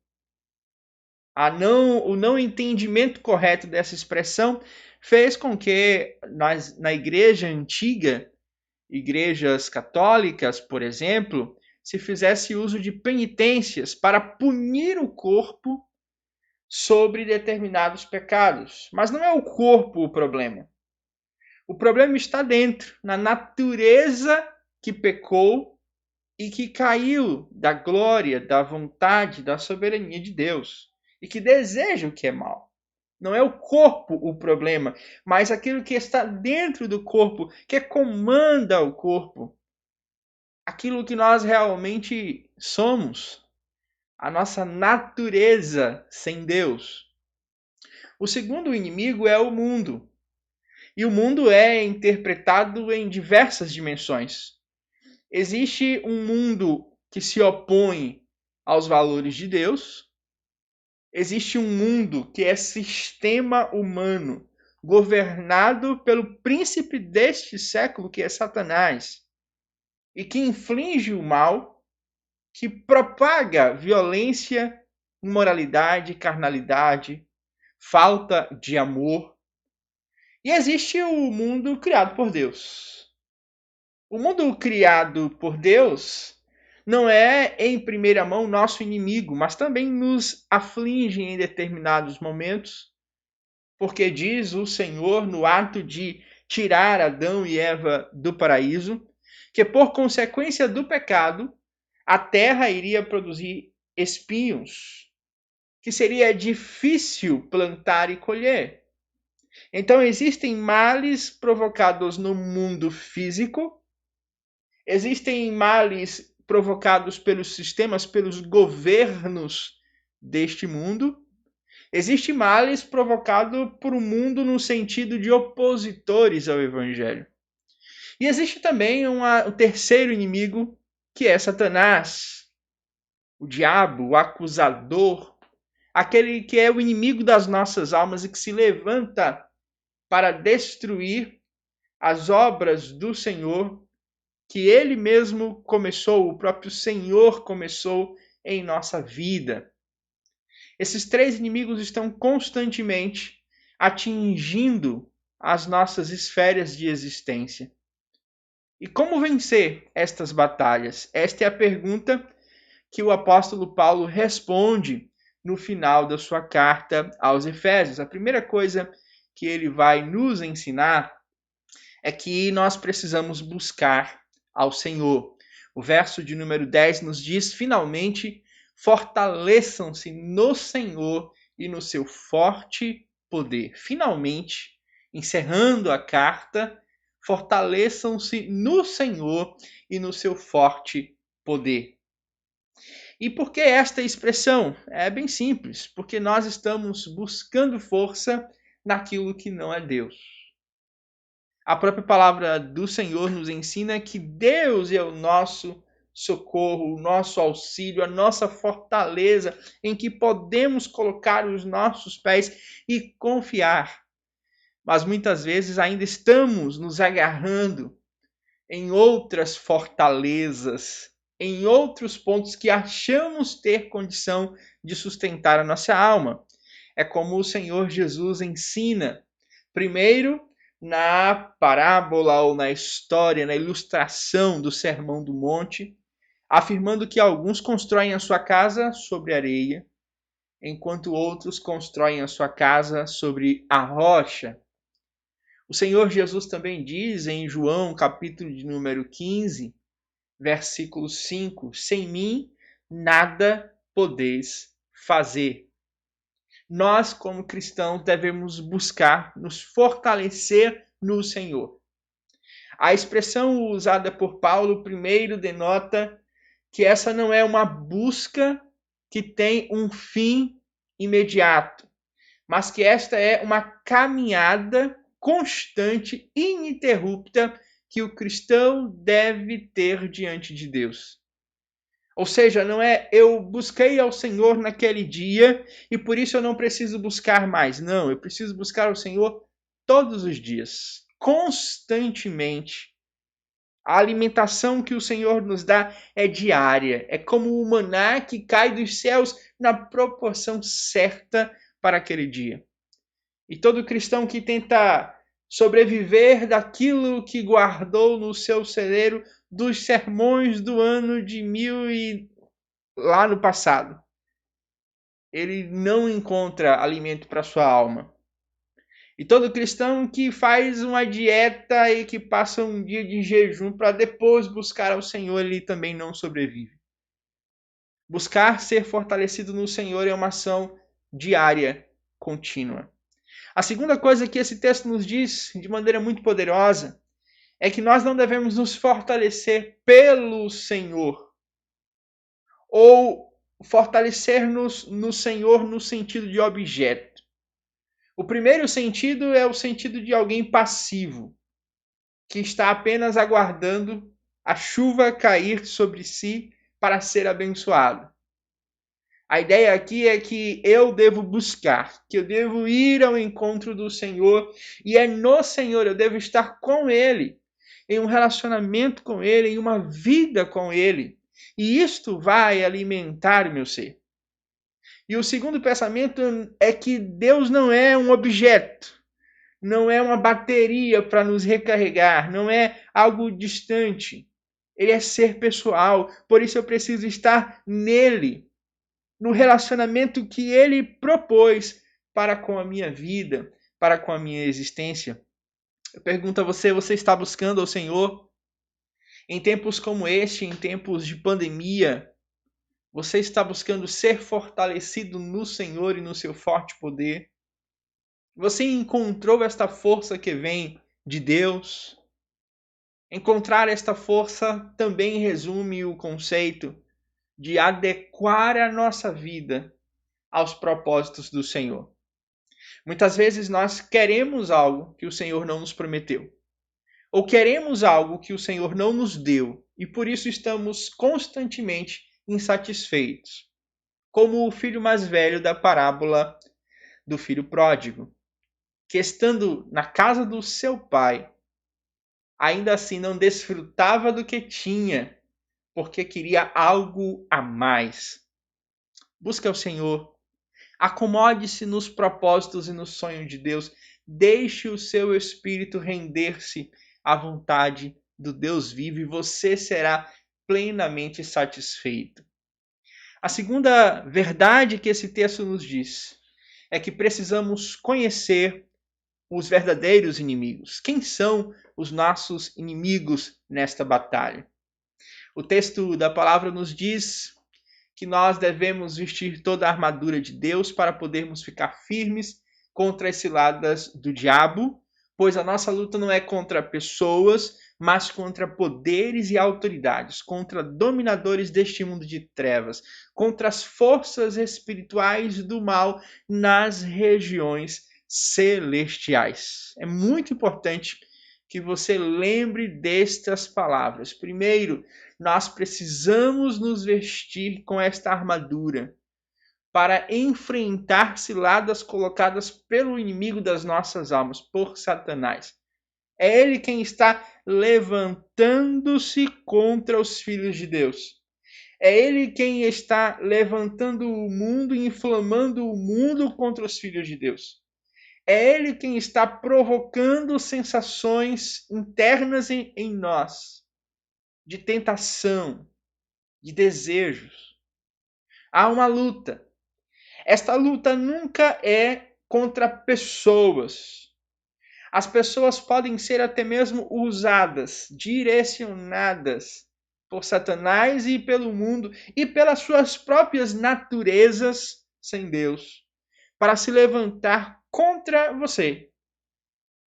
O não entendimento correto dessa expressão fez com que na igreja antiga, igrejas católicas, por exemplo, se fizesse uso de penitências para punir o corpo sobre determinados pecados. Mas não é o corpo o problema. O problema está dentro, na natureza que pecou e que caiu da glória, da vontade, da soberania de Deus e que deseja o que é mal. Não é o corpo o problema, mas aquilo que está dentro do corpo, que comanda o corpo. Aquilo que nós realmente somos, a nossa natureza sem Deus. O segundo inimigo é o mundo. E o mundo é interpretado em diversas dimensões. Existe um mundo que se opõe aos valores de Deus. Existe um mundo que é sistema humano, governado pelo príncipe deste século, que é Satanás, e que inflige o mal, que propaga violência, imoralidade, carnalidade, falta de amor. E existe o mundo criado por Deus. O mundo criado por Deus não é, em primeira mão, nosso inimigo, mas também nos aflige em determinados momentos, porque diz o Senhor, no ato de tirar Adão e Eva do paraíso, que por consequência do pecado, a terra iria produzir espinhos, que seria difícil plantar e colher. Então existem males provocados no mundo físico, existem males provocados pelos sistemas, pelos governos deste mundo, existem males provocados por um mundo no sentido de opositores ao Evangelho. E existe também um terceiro inimigo, que é Satanás, o diabo, o acusador, aquele que é o inimigo das nossas almas e que se levanta para destruir as obras do Senhor, que Ele mesmo começou, o próprio Senhor começou em nossa vida. Esses 3 inimigos estão constantemente atingindo as nossas esferas de existência. E como vencer estas batalhas? Esta é a pergunta que o apóstolo Paulo responde no final da sua carta aos Efésios. A primeira coisa que ele vai nos ensinar é que nós precisamos buscar ao Senhor. O verso de número 10 nos diz: finalmente, fortaleçam-se no Senhor e no seu forte poder. Finalmente, encerrando a carta, fortaleçam-se no Senhor e no seu forte poder. E por que esta expressão? É bem simples, porque nós estamos buscando força naquilo que não é Deus. A própria palavra do Senhor nos ensina que Deus é o nosso socorro, o nosso auxílio, a nossa fortaleza, em que podemos colocar os nossos pés e confiar. Mas muitas vezes ainda estamos nos agarrando em outras fortalezas, em outros pontos que achamos ter condição de sustentar a nossa alma. É como o Senhor Jesus ensina, primeiro na parábola ou na história, na ilustração do Sermão do Monte, afirmando que alguns constroem a sua casa sobre areia, enquanto outros constroem a sua casa sobre a rocha. O Senhor Jesus também diz em João, capítulo de número 15, versículo 5, sem mim nada podeis fazer. Nós, como cristãos, devemos buscar nos fortalecer no Senhor. A expressão usada por Paulo primeiro denota que essa não é uma busca que tem um fim imediato, mas que esta é uma caminhada constante, ininterrupta, que o cristão deve ter diante de Deus. Ou seja, não é eu busquei ao Senhor naquele dia e por isso eu não preciso buscar mais. Não, eu preciso buscar ao Senhor todos os dias, constantemente. A alimentação que o Senhor nos dá é diária. É como o maná que cai dos céus na proporção certa para aquele dia. E todo cristão que tenta sobreviver daquilo que guardou no seu celeiro dos sermões do ano de 1000 e lá no passado, ele não encontra alimento para sua alma. E todo cristão que faz uma dieta e que passa um dia de jejum para depois buscar ao Senhor, ele também não sobrevive. Buscar ser fortalecido no Senhor é uma ação diária, contínua. A segunda coisa que esse texto nos diz de maneira muito poderosa é que nós não devemos nos fortalecer pelo Senhor ou fortalecer-nos no Senhor no sentido de objeto. O primeiro sentido é o sentido de alguém passivo, que está apenas aguardando a chuva cair sobre si para ser abençoado. A ideia aqui é que eu devo buscar, que eu devo ir ao encontro do Senhor, e é no Senhor, eu devo estar com Ele, em um relacionamento com Ele, em uma vida com Ele. E isto vai alimentar o meu ser. E o segundo pensamento é que Deus não é um objeto, não é uma bateria para nos recarregar, não é algo distante. Ele é ser pessoal, por isso eu preciso estar nele, no relacionamento que Ele propôs para com a minha vida, para com a minha existência. Eu pergunto a você, você está buscando ao Senhor? Em tempos como este, em tempos de pandemia, você está buscando ser fortalecido no Senhor e no seu forte poder? Você encontrou esta força que vem de Deus? Encontrar esta força também resume o conceito de adequar a nossa vida aos propósitos do Senhor. Muitas vezes nós queremos algo que o Senhor não nos prometeu, ou queremos algo que o Senhor não nos deu, e por isso estamos constantemente insatisfeitos, como o filho mais velho da parábola do filho pródigo, que estando na casa do seu pai, ainda assim não desfrutava do que tinha, porque queria algo a mais. Busque ao Senhor. Acomode-se nos propósitos e no sonho de Deus. Deixe o seu espírito render-se à vontade do Deus vivo e você será plenamente satisfeito. A segunda verdade que esse texto nos diz é que precisamos conhecer os verdadeiros inimigos. Quem são os nossos inimigos nesta batalha? O texto da palavra nos diz que nós devemos vestir toda a armadura de Deus para podermos ficar firmes contra as ciladas do diabo, pois a nossa luta não é contra pessoas, mas contra poderes e autoridades, contra dominadores deste mundo de trevas, contra as forças espirituais do mal nas regiões celestiais. É muito importante que você lembre destas palavras. Primeiro, nós precisamos nos vestir com esta armadura para enfrentar ciladas colocadas pelo inimigo das nossas almas, por Satanás. É ele quem está levantando-se contra os filhos de Deus. É ele quem está levantando o mundo, inflamando o mundo contra os filhos de Deus. É ele quem está provocando sensações internas em nós, de tentação, de desejos. Há uma luta. Esta luta nunca é contra pessoas. As pessoas podem ser até mesmo usadas, direcionadas por Satanás e pelo mundo e pelas suas próprias naturezas sem Deus, para se levantar contra você.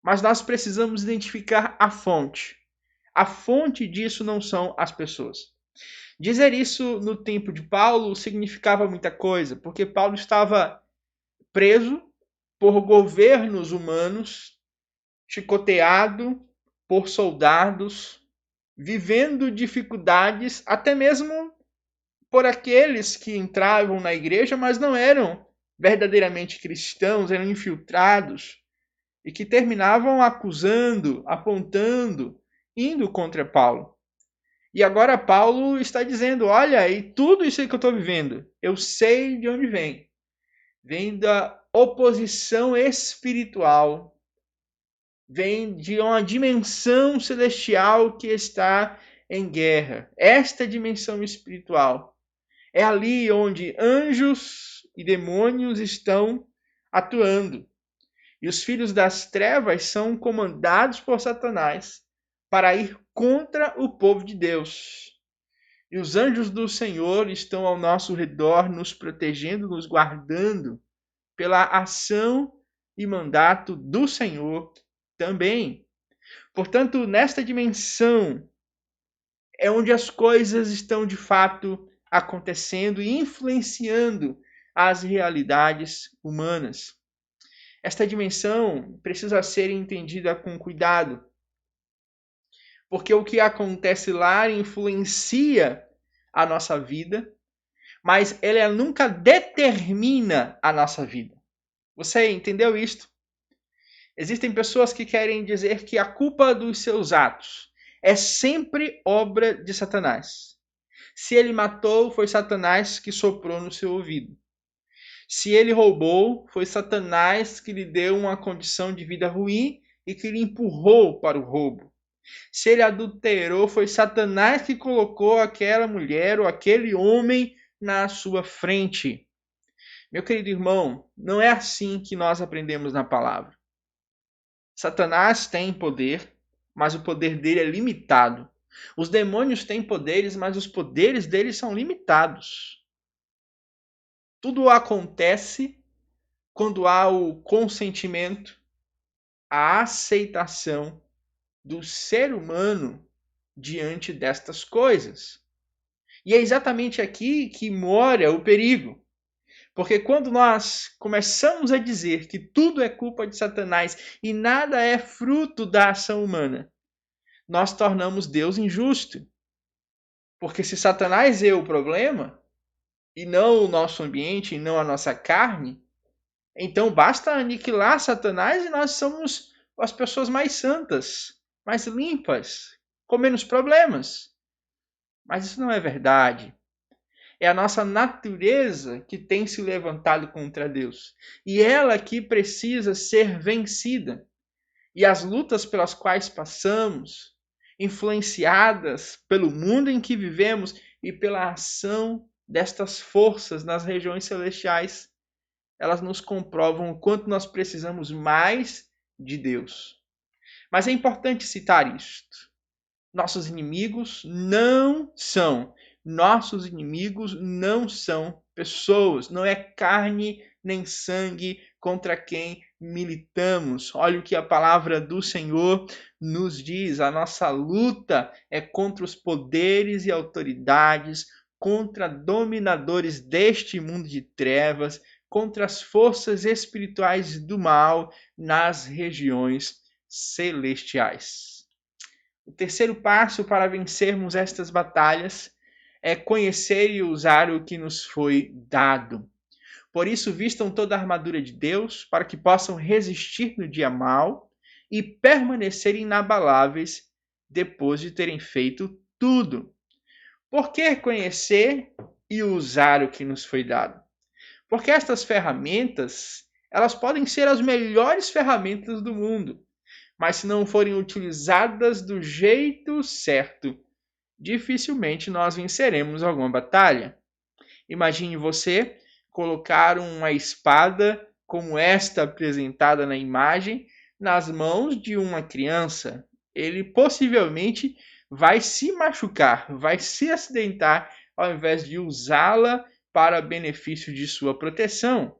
Mas nós precisamos identificar a fonte. A fonte disso não são as pessoas. Dizer isso no tempo de Paulo significava muita coisa, porque Paulo estava preso por governos humanos, chicoteado por soldados, vivendo dificuldades, até mesmo por aqueles que entravam na igreja, mas não eram verdadeiramente cristãos, eram infiltrados, e que terminavam acusando, apontando, indo contra Paulo. E agora Paulo está dizendo, olha, e tudo isso que eu estou vivendo, eu sei de onde vem. Vem da oposição espiritual. Vem de uma dimensão celestial que está em guerra. Esta dimensão espiritual é ali onde anjos e demônios estão atuando. E os filhos das trevas são comandados por Satanás para ir contra o povo de Deus. E os anjos do Senhor estão ao nosso redor, nos protegendo, nos guardando pela ação e mandato do Senhor também. Portanto, nesta dimensão é onde as coisas estão de fato acontecendo e influenciando as realidades humanas. Esta dimensão precisa ser entendida com cuidado, porque o que acontece lá influencia a nossa vida, mas ela nunca determina a nossa vida. Você entendeu isto? Existem pessoas que querem dizer que a culpa dos seus atos é sempre obra de Satanás. Se ele matou, foi Satanás que soprou no seu ouvido. Se ele roubou, foi Satanás que lhe deu uma condição de vida ruim e que lhe empurrou para o roubo. Se ele adulterou, foi Satanás que colocou aquela mulher ou aquele homem na sua frente. Meu querido irmão, não é assim que nós aprendemos na palavra. Satanás tem poder, mas o poder dele é limitado. Os demônios têm poderes, mas os poderes deles são limitados. Tudo acontece quando há o consentimento, a aceitação do ser humano diante destas coisas. E é exatamente aqui que mora o perigo. Porque quando nós começamos a dizer que tudo é culpa de Satanás e nada é fruto da ação humana, nós tornamos Deus injusto. Porque se Satanás é o problema, e não o nosso ambiente, e não a nossa carne, então basta aniquilar Satanás e nós somos as pessoas mais santas, mais limpas, com menos problemas. Mas isso não é verdade. É a nossa natureza que tem se levantado contra Deus. E ela que precisa ser vencida. E as lutas pelas quais passamos, influenciadas pelo mundo em que vivemos e pela ação destas forças nas regiões celestiais, elas nos comprovam o quanto nós precisamos mais de Deus. Mas é importante citar isto. Nossos inimigos não são pessoas, não é carne nem sangue contra quem militamos. Olha o que a palavra do Senhor nos diz. A nossa luta é contra os poderes e autoridades, contra dominadores deste mundo de trevas, contra as forças espirituais do mal nas regiões celestiais. O terceiro passo para vencermos estas batalhas é conhecer e usar o que nos foi dado. Por isso, vistam toda a armadura de Deus, para que possam resistir no dia mau e permanecer inabaláveis depois de terem feito tudo. Por que conhecer e usar o que nos foi dado? Porque estas ferramentas, elas podem ser as melhores ferramentas do mundo, mas se não forem utilizadas do jeito certo, dificilmente nós venceremos alguma batalha. Imagine você colocar uma espada como esta apresentada na imagem nas mãos de uma criança. Ele possivelmente vai se machucar, vai se acidentar ao invés de usá-la para benefício de sua proteção.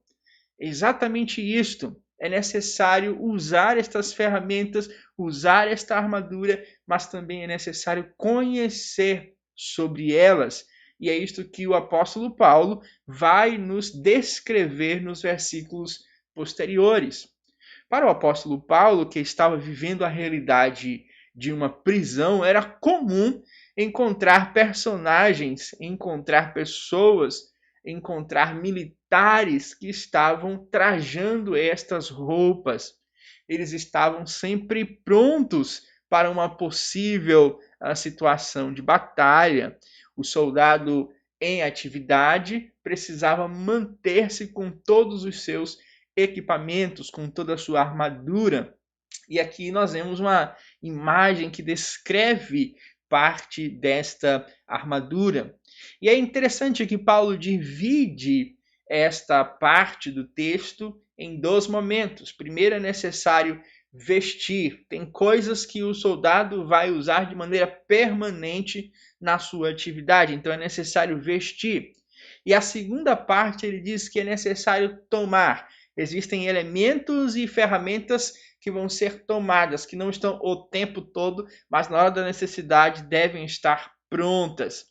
Exatamente isto. É necessário usar estas ferramentas, usar esta armadura, mas também é necessário conhecer sobre elas. E é isto que o apóstolo Paulo vai nos descrever nos versículos posteriores. Para o apóstolo Paulo, que estava vivendo a realidade de uma prisão, era comum encontrar personagens, encontrar pessoas, encontrar militares que estavam trajando estas roupas. Eles estavam sempre prontos para uma possível situação de batalha. O soldado em atividade precisava manter-se com todos os seus equipamentos, com toda a sua armadura. E aqui nós vemos uma imagem que descreve parte desta armadura. E é interessante que Paulo divide esta parte do texto em dois momentos. Primeiro é necessário vestir. Tem coisas que o soldado vai usar de maneira permanente na sua atividade, então é necessário vestir. E a segunda parte ele diz que é necessário tomar. Existem elementos e ferramentas que vão ser tomadas, que não estão o tempo todo, mas na hora da necessidade devem estar prontas.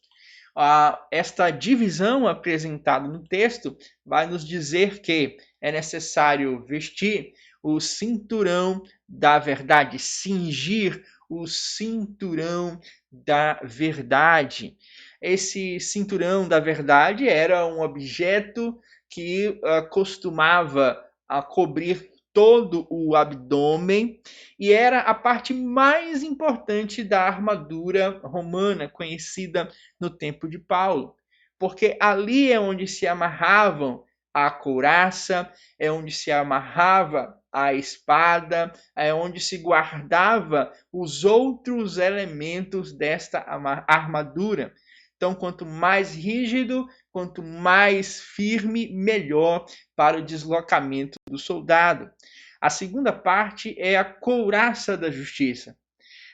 Esta divisão apresentada no texto vai nos dizer que é necessário vestir o cinturão da verdade, cingir o cinturão da verdade. Esse cinturão da verdade era um objeto que costumava cobrir todo o abdômen e era a parte mais importante da armadura romana, conhecida no tempo de Paulo, porque ali é onde se amarravam a couraça, é onde se amarrava a espada, é onde se guardava os outros elementos desta armadura. Então, quanto mais rígido, quanto mais firme, melhor para o deslocamento do soldado. A segunda parte é a couraça da justiça.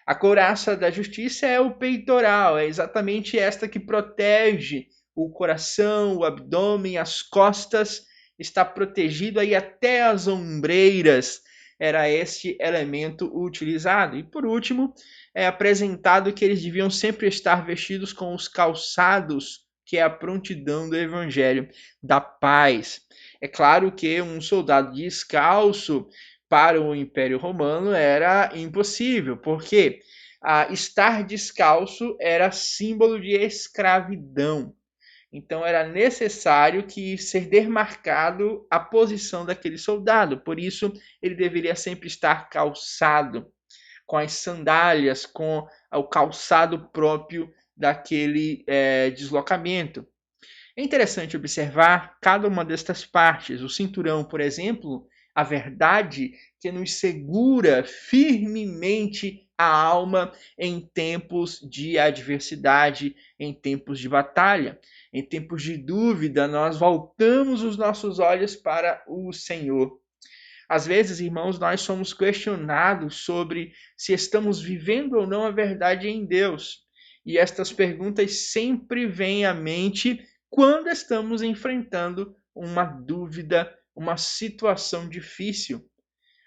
A couraça da justiça é o peitoral, é exatamente esta que protege o coração, o abdômen, as costas, está protegido aí até as ombreiras. Era este elemento utilizado. E por último, é apresentado que eles deviam sempre estar vestidos com os calçados, que é a prontidão do evangelho da paz. É claro que um soldado descalço para o Império Romano era impossível, porque estar descalço era símbolo de escravidão. Então era necessário que ser demarcado a posição daquele soldado. Por isso ele deveria sempre estar calçado, com as sandálias, com o calçado próprio daquele deslocamento. É interessante observar cada uma destas partes. O cinturão, por exemplo, a verdade que nos segura firmemente a alma em tempos de adversidade, em tempos de batalha, em tempos de dúvida, nós voltamos os nossos olhos para o Senhor. Às vezes, irmãos, nós somos questionados sobre se estamos vivendo ou não a verdade em Deus. E estas perguntas sempre vêm à mente quando estamos enfrentando uma dúvida, uma situação difícil.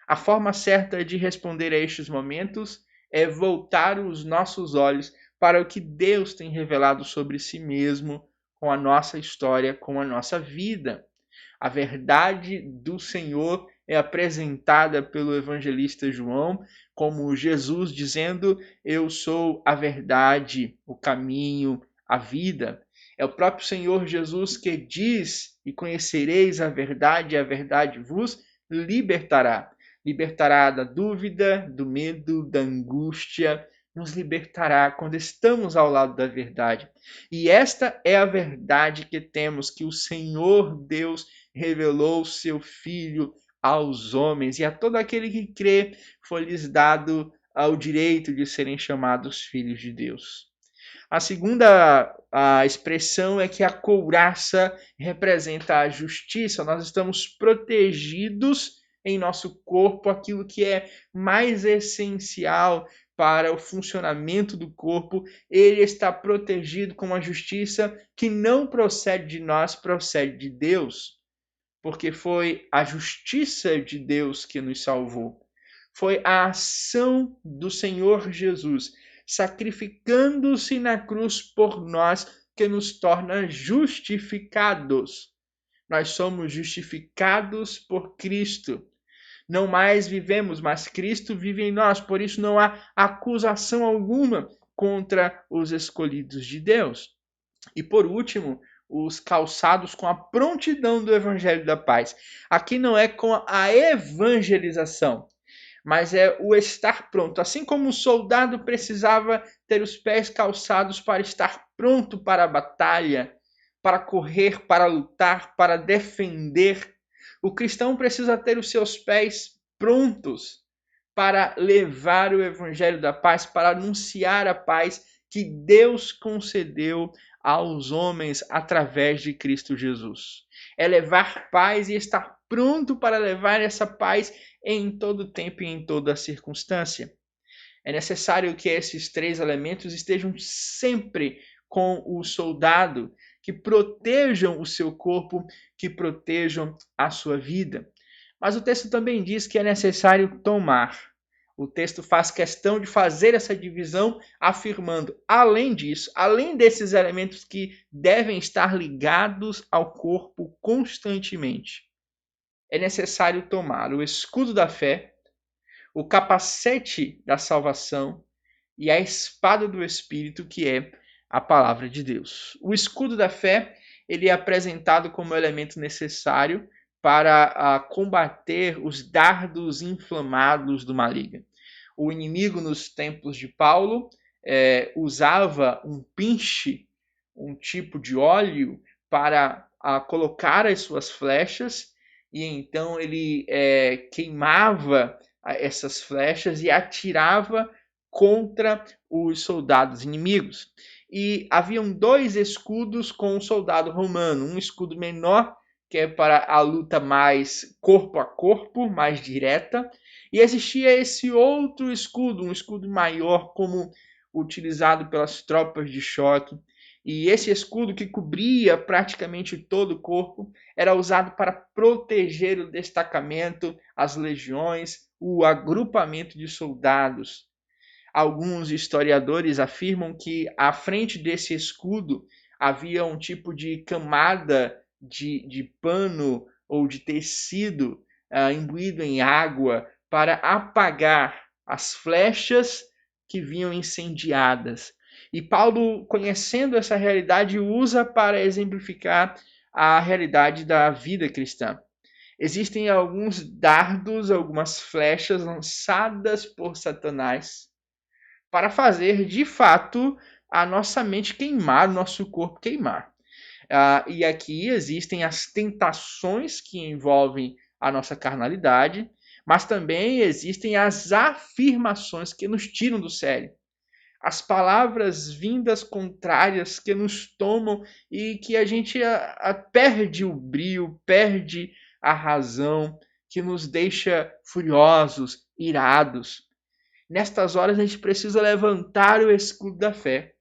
A forma certa de responder a estes momentos é voltar os nossos olhos para o que Deus tem revelado sobre si mesmo, com a nossa história, com a nossa vida. A verdade do Senhor é apresentada pelo evangelista João como Jesus dizendo: eu sou a verdade, o caminho, a vida. É o próprio Senhor Jesus que diz: e conhecereis a verdade vos libertará. Libertará da dúvida, do medo, da angústia, nos libertará quando estamos ao lado da verdade. E esta é a verdade que temos, que o Senhor Deus revelou o seu Filho aos homens, e a todo aquele que crê foi-lhes dado o direito de serem chamados filhos de Deus. A segunda expressão é que a couraça representa a justiça. Nós estamos protegidos em nosso corpo, aquilo que é mais essencial para o funcionamento do corpo, ele está protegido com uma justiça que não procede de nós, procede de Deus, porque foi a justiça de Deus que nos salvou. Foi a ação do Senhor Jesus, sacrificando-se na cruz por nós, que nos torna justificados. Nós somos justificados por Cristo. Não mais vivemos, mas Cristo vive em nós. Por isso não há acusação alguma contra os escolhidos de Deus. E por último, os calçados com a prontidão do Evangelho da Paz. Aqui não é com a evangelização, mas é o estar pronto. Assim como o soldado precisava ter os pés calçados para estar pronto para a batalha, para correr, para lutar, para defender, o cristão precisa ter os seus pés prontos para levar o Evangelho da Paz, para anunciar a paz que Deus concedeu aos homens através de Cristo Jesus. É levar paz e estar pronto para levar essa paz em todo tempo e em toda circunstância. É necessário que esses três elementos estejam sempre com o soldado, que protejam o seu corpo, que protejam a sua vida. Mas o texto também diz que é necessário tomar. O texto faz questão de fazer essa divisão, afirmando, além disso, além desses elementos que devem estar ligados ao corpo constantemente, é necessário tomar o escudo da fé, o capacete da salvação e a espada do Espírito, que é a palavra de Deus. O escudo da fé, ele é apresentado como elemento necessário para combater os dardos inflamados do maligno. O inimigo, nos tempos de Paulo, usava um pinche, um tipo de óleo, para colocar as suas flechas, e então ele queimava essas flechas e atirava contra os soldados inimigos. E haviam dois escudos com o soldado romano, um escudo menor, que é para a luta mais corpo a corpo, mais direta, e existia esse outro escudo, um escudo maior, como utilizado pelas tropas de choque, e esse escudo, que cobria praticamente todo o corpo, era usado para proteger o destacamento, as legiões, o agrupamento de soldados. Alguns historiadores afirmam que à frente desse escudo havia um tipo de camada de pano ou de tecido imbuído em água para apagar as flechas que vinham incendiadas. E Paulo, conhecendo essa realidade, usa para exemplificar a realidade da vida cristã. Existem alguns dardos, algumas flechas lançadas por Satanás para fazer, de fato, a nossa mente queimar, o nosso corpo queimar. E aqui existem as tentações que envolvem a nossa carnalidade, mas também existem as afirmações que nos tiram do sério. As palavras vindas contrárias que nos tomam e que a gente perde o brio, perde a razão, que nos deixa furiosos, irados. Nestas horas a gente precisa levantar o escudo da fé,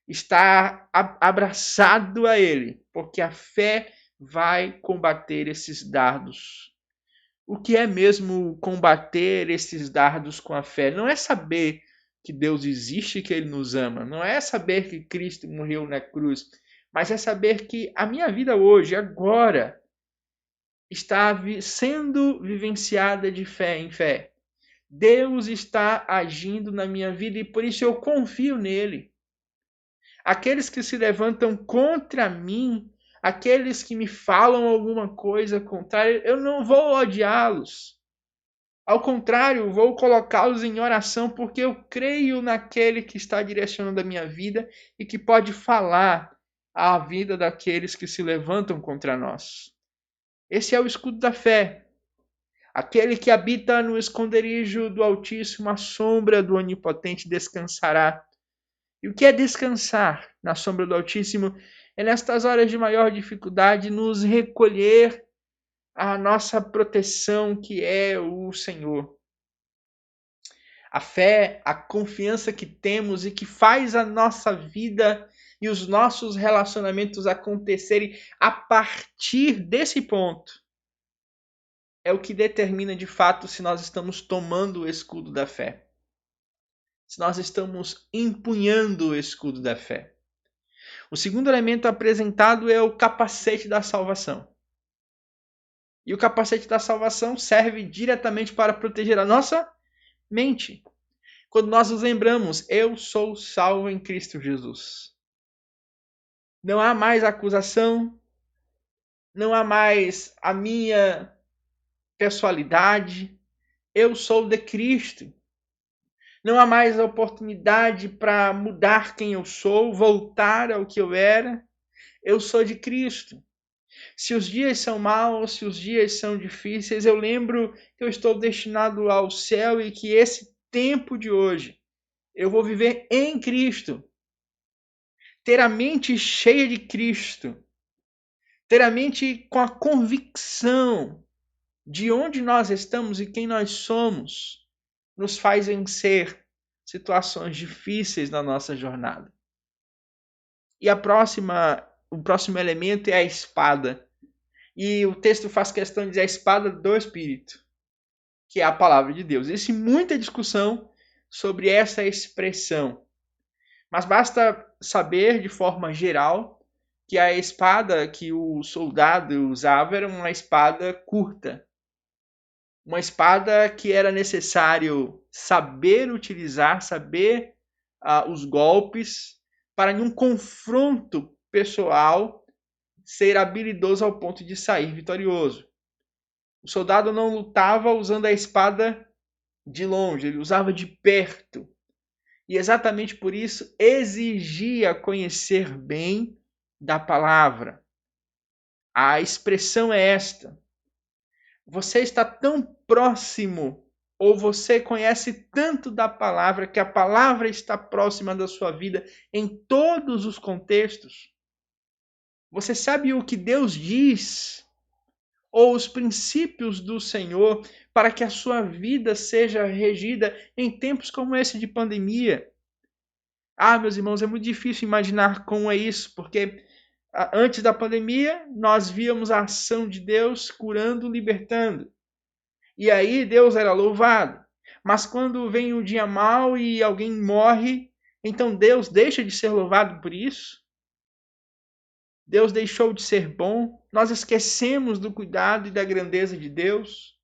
estar abraçado a ele, porque a fé vai combater esses dardos. O que é mesmo combater esses dardos com a fé? Não é saber que Deus existe e que Ele nos ama. Não é saber que Cristo morreu na cruz. Mas é saber que a minha vida hoje, agora, está sendo vivenciada de fé em fé. Deus está agindo na minha vida e por isso eu confio nele. Aqueles que se levantam contra mim, aqueles que me falam alguma coisa contrária, eu não vou odiá-los. Ao contrário, vou colocá-los em oração porque eu creio naquele que está direcionando a minha vida e que pode falar à vida daqueles que se levantam contra nós. Esse é o escudo da fé. Aquele que habita no esconderijo do Altíssimo, à sombra do Onipotente descansará. E o que é descansar na sombra do Altíssimo? É nestas horas de maior dificuldade nos recolher à nossa proteção, que é o Senhor. A fé, a confiança que temos e que faz a nossa vida e os nossos relacionamentos acontecerem a partir desse ponto, é o que determina de fato se nós estamos tomando o escudo da fé. Se nós estamos empunhando o escudo da fé. O segundo elemento apresentado é o capacete da salvação. E o capacete da salvação serve diretamente para proteger a nossa mente. Quando nós nos lembramos, eu sou salvo em Cristo Jesus. Não há mais acusação, não há mais a minha pessoalidade, eu sou de Cristo. Não há mais a oportunidade para mudar quem eu sou, voltar ao que eu era. Eu sou de Cristo. Se os dias são maus, se os dias são difíceis, eu lembro que eu estou destinado ao céu e que esse tempo de hoje eu vou viver em Cristo. Ter a mente cheia de Cristo. Ter a mente com a convicção de onde nós estamos e quem nós somos nos faz vencer situações difíceis na nossa jornada. E o próximo elemento é a espada. E o texto faz questão de dizer a espada do Espírito, que é a palavra de Deus. Existe muita discussão sobre essa expressão. Mas basta saber de forma geral que a espada que o soldado usava era uma espada curta. Uma espada que era necessário saber utilizar, saber os golpes, para em um confronto pessoal ser habilidoso ao ponto de sair vitorioso. O soldado não lutava usando a espada de longe, ele usava de perto. E exatamente por isso exigia conhecer bem da palavra. A expressão é esta: você está tão próximo, ou você conhece tanto da palavra, que a palavra está próxima da sua vida em todos os contextos. Você sabe o que Deus diz, ou os princípios do Senhor, para que a sua vida seja regida em tempos como esse de pandemia. Meus irmãos, é muito difícil imaginar como é isso, porque antes da pandemia, nós víamos a ação de Deus curando, libertando. E aí Deus era louvado. Mas quando vem o dia mau e alguém morre, então Deus deixa de ser louvado por isso? Deus deixou de ser bom? Nós esquecemos do cuidado e da grandeza de Deus?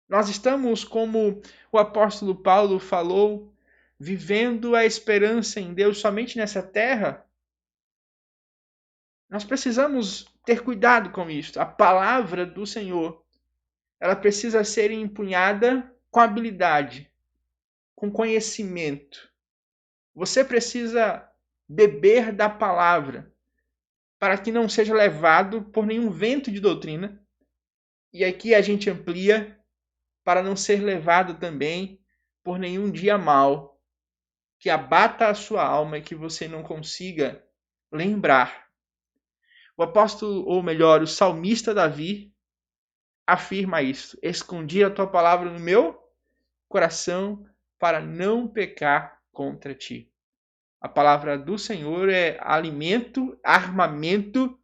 Nós estamos, como o apóstolo Paulo falou, vivendo a esperança em Deus somente nessa terra? Nós precisamos ter cuidado com isso. A palavra do Senhor, ela precisa ser empunhada com habilidade, com conhecimento. Você precisa beber da palavra. para que não seja levado por nenhum vento de doutrina. E aqui a gente amplia para não ser levado também por nenhum dia mau que abata a sua alma e que você não consiga lembrar. O apóstolo, ou melhor, o salmista Davi afirma isso: escondi a tua palavra no meu coração para não pecar contra ti. A palavra do Senhor é alimento, armamento,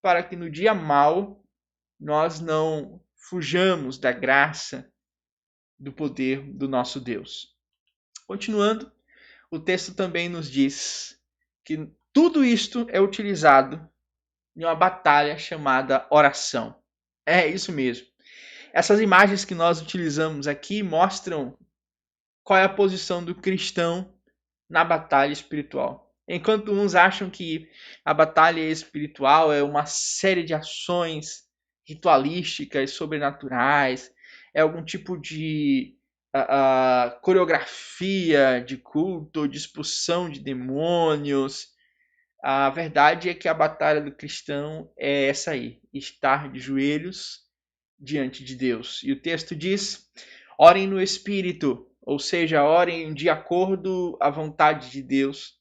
para que no dia mau nós não fujamos da graça, do poder do nosso Deus. Continuando, o texto também nos diz que tudo isto é utilizado em uma batalha chamada oração. É isso mesmo. Essas imagens que nós utilizamos aqui mostram qual é a posição do cristão na batalha espiritual. Enquanto uns acham que a batalha espiritual é uma série de ações ritualísticas, sobrenaturais, é algum tipo de coreografia de culto, de expulsão de demônios. A verdade é que a batalha do cristão é essa aí, estar de joelhos diante de Deus. E o texto diz: orem no Espírito, ou seja, orem de acordo à vontade de Deus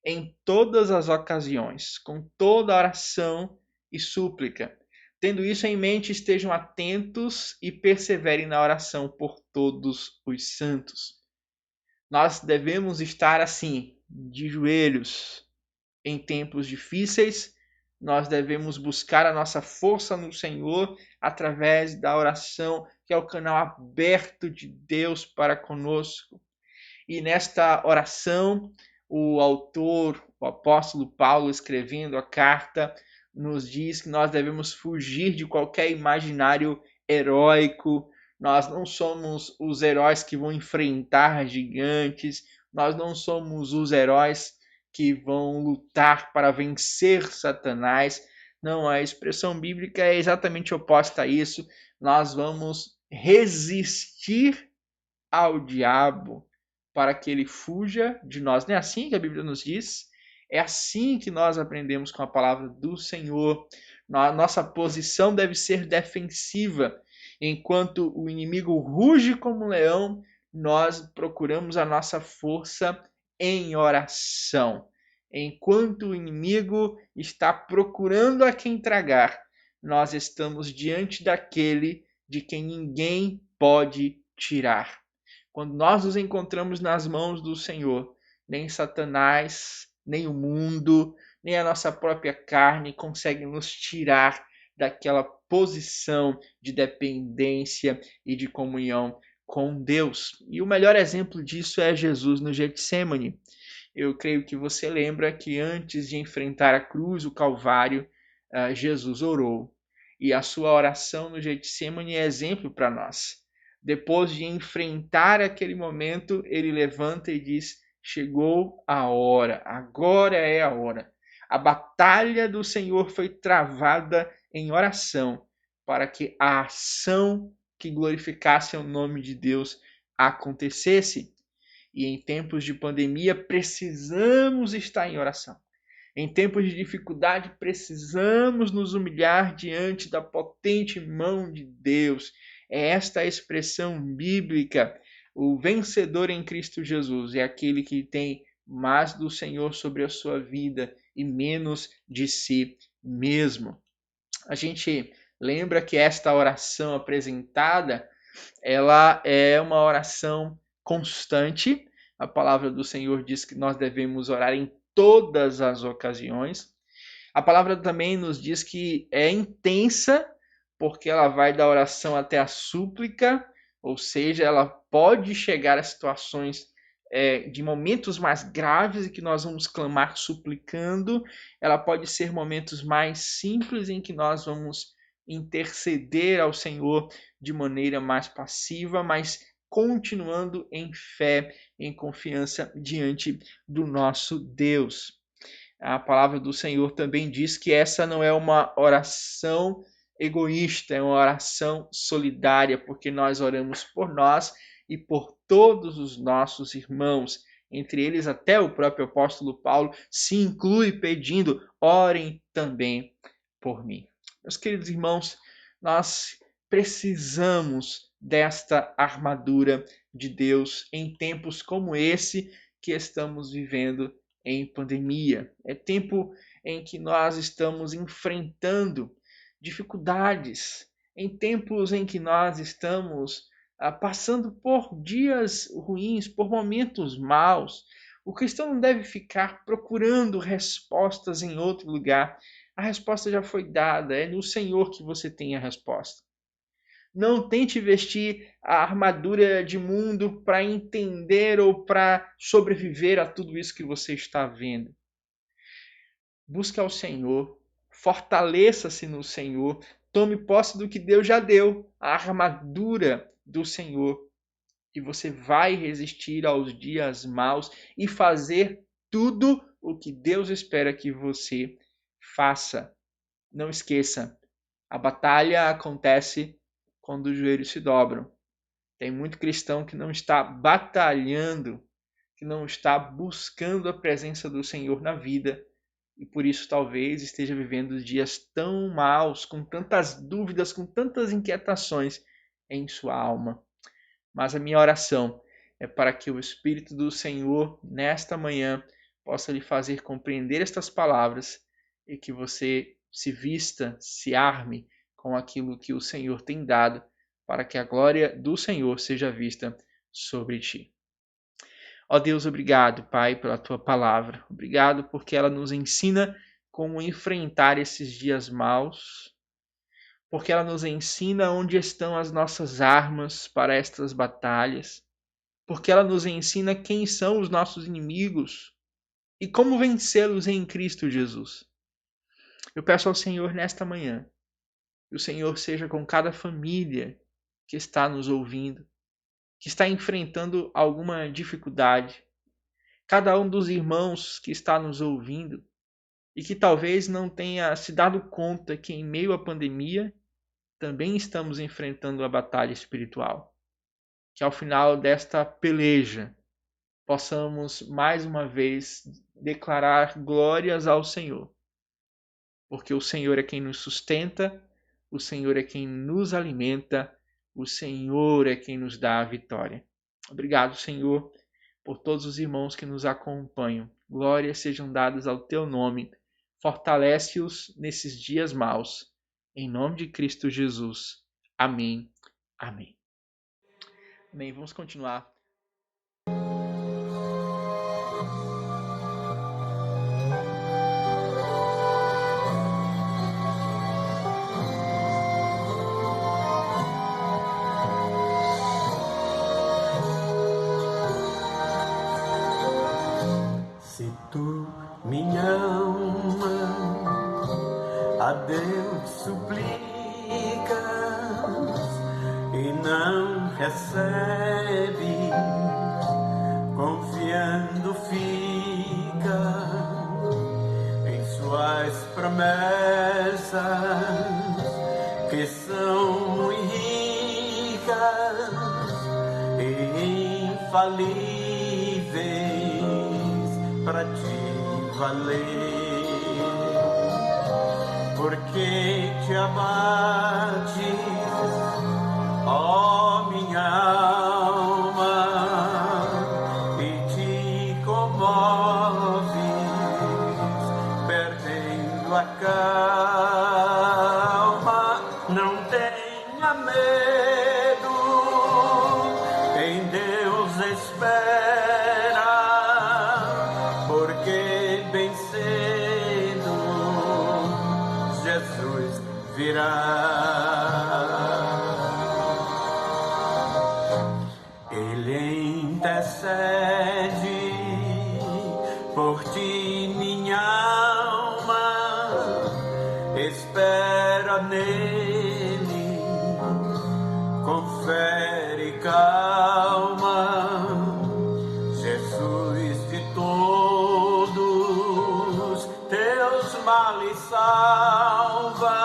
em todas as ocasiões, com toda oração e súplica. Tendo isso em mente, estejam atentos e perseverem na oração por todos os santos. Nós devemos estar assim, de joelhos, em tempos difíceis. Nós devemos buscar a nossa força no Senhor através da oração, que é o canal aberto de Deus para conosco. E nesta oração, o autor, o apóstolo Paulo, escrevendo a carta, nos diz que nós devemos fugir de qualquer imaginário heróico. Nós não somos os heróis que vão enfrentar gigantes, nós não somos os heróis que vão lutar para vencer Satanás. Não, a expressão bíblica é exatamente oposta a isso. Nós vamos resistir ao diabo para que ele fuja de nós. Não é assim que a Bíblia nos diz? É assim que nós aprendemos com a palavra do Senhor. Nossa posição deve ser defensiva. Enquanto o inimigo ruge como um leão, nós procuramos a nossa força em oração. Enquanto o inimigo está procurando a quem tragar, nós estamos diante daquele de quem ninguém pode tirar. Quando nós nos encontramos nas mãos do Senhor, nem Satanás, nem o mundo, nem a nossa própria carne conseguem nos tirar daquela posição de dependência e de comunhão com Deus. E o melhor exemplo disso é Jesus no Getsêmani. Eu creio que você lembra que antes de enfrentar a cruz, o Calvário, Jesus orou. E a sua oração no Getsêmani é exemplo para nós. Depois de enfrentar aquele momento, ele levanta e diz: chegou a hora, agora é a hora. A batalha do Senhor foi travada em oração para que a ação que glorificasse o nome de Deus acontecesse. E em tempos de pandemia, precisamos estar em oração. Em tempos de dificuldade, precisamos nos humilhar diante da potente mão de Deus. É esta a expressão bíblica. O vencedor em Cristo Jesus é aquele que tem mais do Senhor sobre a sua vida e menos de si mesmo. A gente lembra que esta oração apresentada, ela é uma oração constante. A palavra do Senhor diz que nós devemos orar em todas as ocasiões. A palavra também nos diz que é intensa, porque ela vai da oração até a súplica, ou seja, ela pode chegar a situações de momentos mais graves em que nós vamos clamar suplicando. Ela pode ser momentos mais simples em que nós vamos interceder ao Senhor de maneira mais passiva, mas continuando em fé, em confiança diante do nosso Deus. A palavra do Senhor também diz que essa não é uma oração egoísta, é uma oração solidária, porque nós oramos por nós e por todos os nossos irmãos. entre eles até o próprio apóstolo Paulo se inclui pedindo: orem também por mim. Meus queridos irmãos, nós precisamos desta armadura de Deus em tempos como esse que estamos vivendo em pandemia. É tempo em que nós estamos enfrentando dificuldades, em tempos em que nós estamos passando por dias ruins, por momentos maus. O cristão não deve ficar procurando respostas em outro lugar. A resposta já foi dada, é no Senhor que você tem a resposta. Não tente vestir a armadura de mundo para entender ou para sobreviver a tudo isso que você está vendo. Busque ao Senhor, fortaleça-se no Senhor, tome posse do que Deus já deu, a armadura do Senhor. E você vai resistir aos dias maus e fazer tudo o que Deus espera que você faça. Não esqueça, a batalha acontece quando os joelhos se dobram. Tem muito cristão que não está batalhando, que não está buscando a presença do Senhor na vida, e por isso talvez esteja vivendo dias tão maus, com tantas dúvidas, com tantas inquietações em sua alma. Mas a minha oração é para que o Espírito do Senhor, nesta manhã, possa lhe fazer compreender estas palavras e que você se vista, se arme com aquilo que o Senhor tem dado, para que a glória do Senhor seja vista sobre ti. Ó Deus, obrigado, Pai, pela tua palavra. Obrigado porque ela nos ensina como enfrentar esses dias maus, porque ela nos ensina onde estão as nossas armas para estas batalhas, porque ela nos ensina quem são os nossos inimigos e como vencê-los em Cristo Jesus. Eu peço ao Senhor nesta manhã que o Senhor seja com cada família que está nos ouvindo, que está enfrentando alguma dificuldade, cada um dos irmãos que está nos ouvindo e que talvez não tenha se dado conta que em meio à pandemia também estamos enfrentando a batalha espiritual. Que ao final desta peleja possamos mais uma vez declarar glórias ao Senhor, porque o Senhor é quem nos sustenta, o Senhor é quem nos alimenta, o Senhor é quem nos dá a vitória. Obrigado, Senhor, por todos os irmãos que nos acompanham. Glórias sejam dadas ao teu nome. Fortalece-os nesses dias maus. Em nome de Cristo Jesus. Amém. Amém. Amém. Vamos continuar. Minha alma a Deus suplicas e não recebes, confiando fica em suas promessas que são muito ricas e infalíveis para ti valer, porque te abates, ó minha alma, e te comoves, perdendo a calma. Não tenha medo, em Deus espera, porque bem cedo Jesus virá. Ele intercede por ti, minha alma, espera nele, confere calma. Jesus de todos teus males salva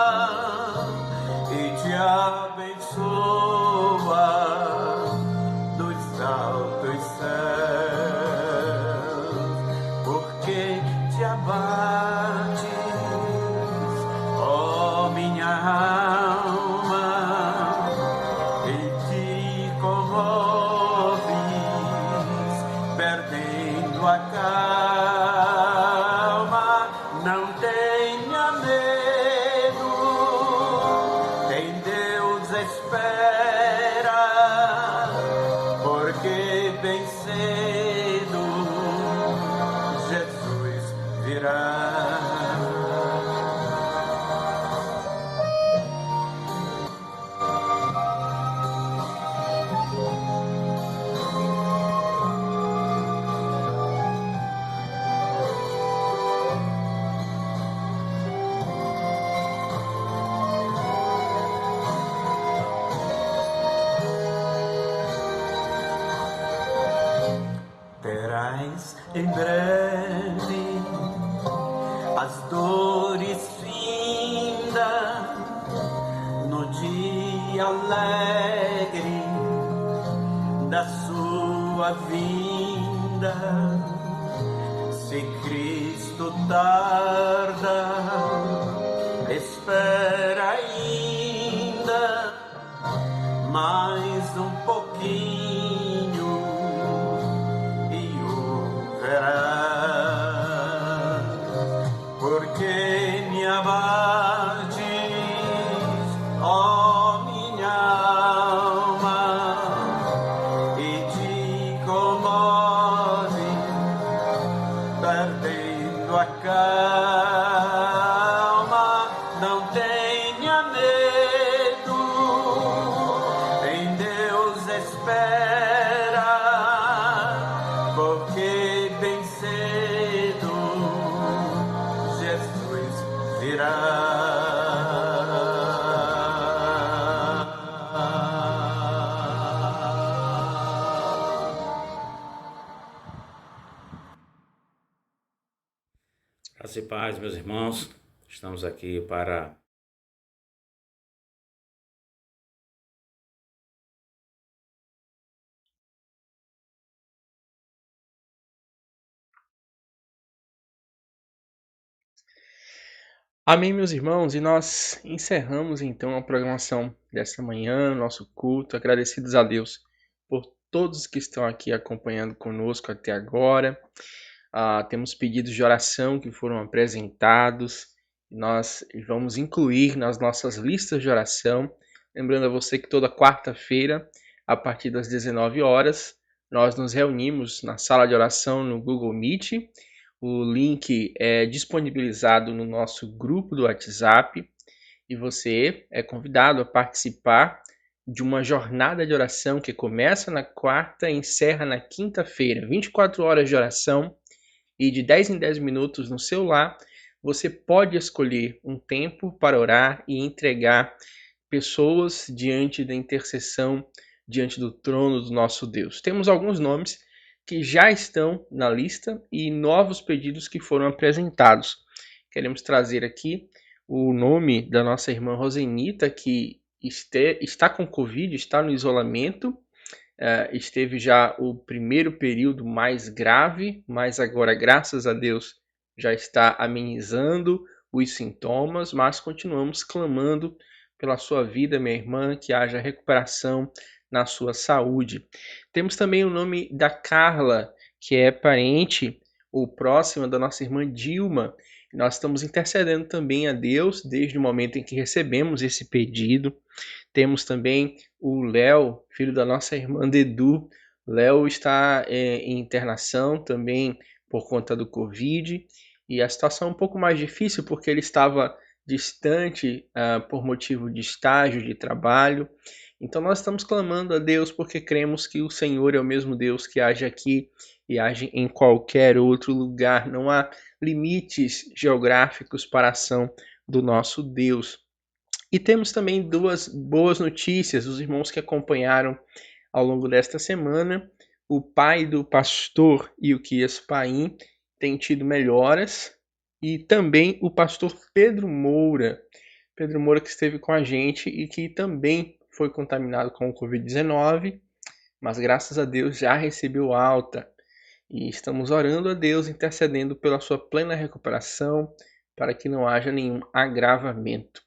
e te abençoa dos altos céus. e alegre da sua vinda. Se Cristo tarda, espera ainda mais um pouquinho e o verá, porque me abates, ó minha alma, e te comove, perdendo a calma. Não tenha medo, em Deus espera, porque bem cedo Jesus virá. Graça e paz, meus irmãos, estamos aqui para Amém, meus irmãos, e nós encerramos então a programação desta manhã, nosso culto, agradecidos a Deus por todos que estão aqui acompanhando conosco até agora. Temos pedidos de oração que foram apresentados, nós vamos incluir nas nossas listas de oração. Lembrando a você que toda quarta-feira, a partir das 19 horas, nós nos reunimos na sala de oração no Google Meet. O link é disponibilizado no nosso grupo do WhatsApp e você é convidado a participar de uma jornada de oração que começa na quarta e encerra na quinta-feira. 24 horas de oração e de 10 em 10 minutos no seu lar, você pode escolher um tempo para orar e entregar pessoas diante da intercessão, diante do trono do nosso Deus. Temos alguns nomes que já estão na lista e novos pedidos que foram apresentados. Queremos trazer aqui o nome da nossa irmã Rosenita, que está com Covid, está no isolamento, esteve já o primeiro período mais grave, mas agora, graças a Deus, já está amenizando os sintomas, mas continuamos clamando pela sua vida, minha irmã, que haja recuperação na sua saúde. Temos também o nome da Carla, que é parente ou próxima da nossa irmã Dilma. Nós estamos intercedendo também a Deus desde o momento em que recebemos esse pedido. Temos também o Léo, filho da nossa irmã Dedu. Léo está em internação também por conta do Covid. E a situação é um pouco mais difícil porque ele estava distante por motivo de estágio, de trabalho. Então nós estamos clamando a Deus porque cremos que o Senhor é o mesmo Deus que age aqui e age em qualquer outro lugar. Não há limites geográficos para a ação do nosso Deus. E temos também duas boas notícias, os irmãos que acompanharam ao longo desta semana. O pai do pastor Ilquias Paim tem tido melhoras e também o pastor Pedro Moura que esteve com a gente e que também foi contaminado com o Covid-19, mas graças a Deus já recebeu alta. E estamos orando a Deus, intercedendo pela sua plena recuperação, para que não haja nenhum agravamento.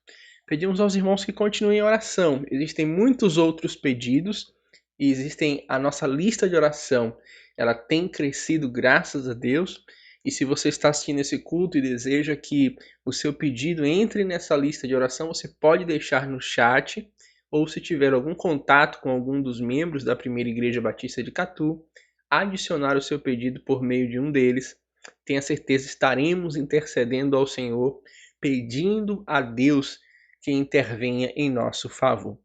Pedimos aos irmãos que continuem em oração. Existem muitos outros pedidos e existem a nossa lista de oração. Ela tem crescido graças a Deus. E se você está assistindo esse culto e deseja que o seu pedido entre nessa lista de oração, você pode deixar no chat, ou se tiver algum contato com algum dos membros da Primeira Igreja Batista de Catu, adicionar o seu pedido por meio de um deles. Tenha certeza, estaremos intercedendo ao Senhor, pedindo a Deus que intervenha em nosso favor.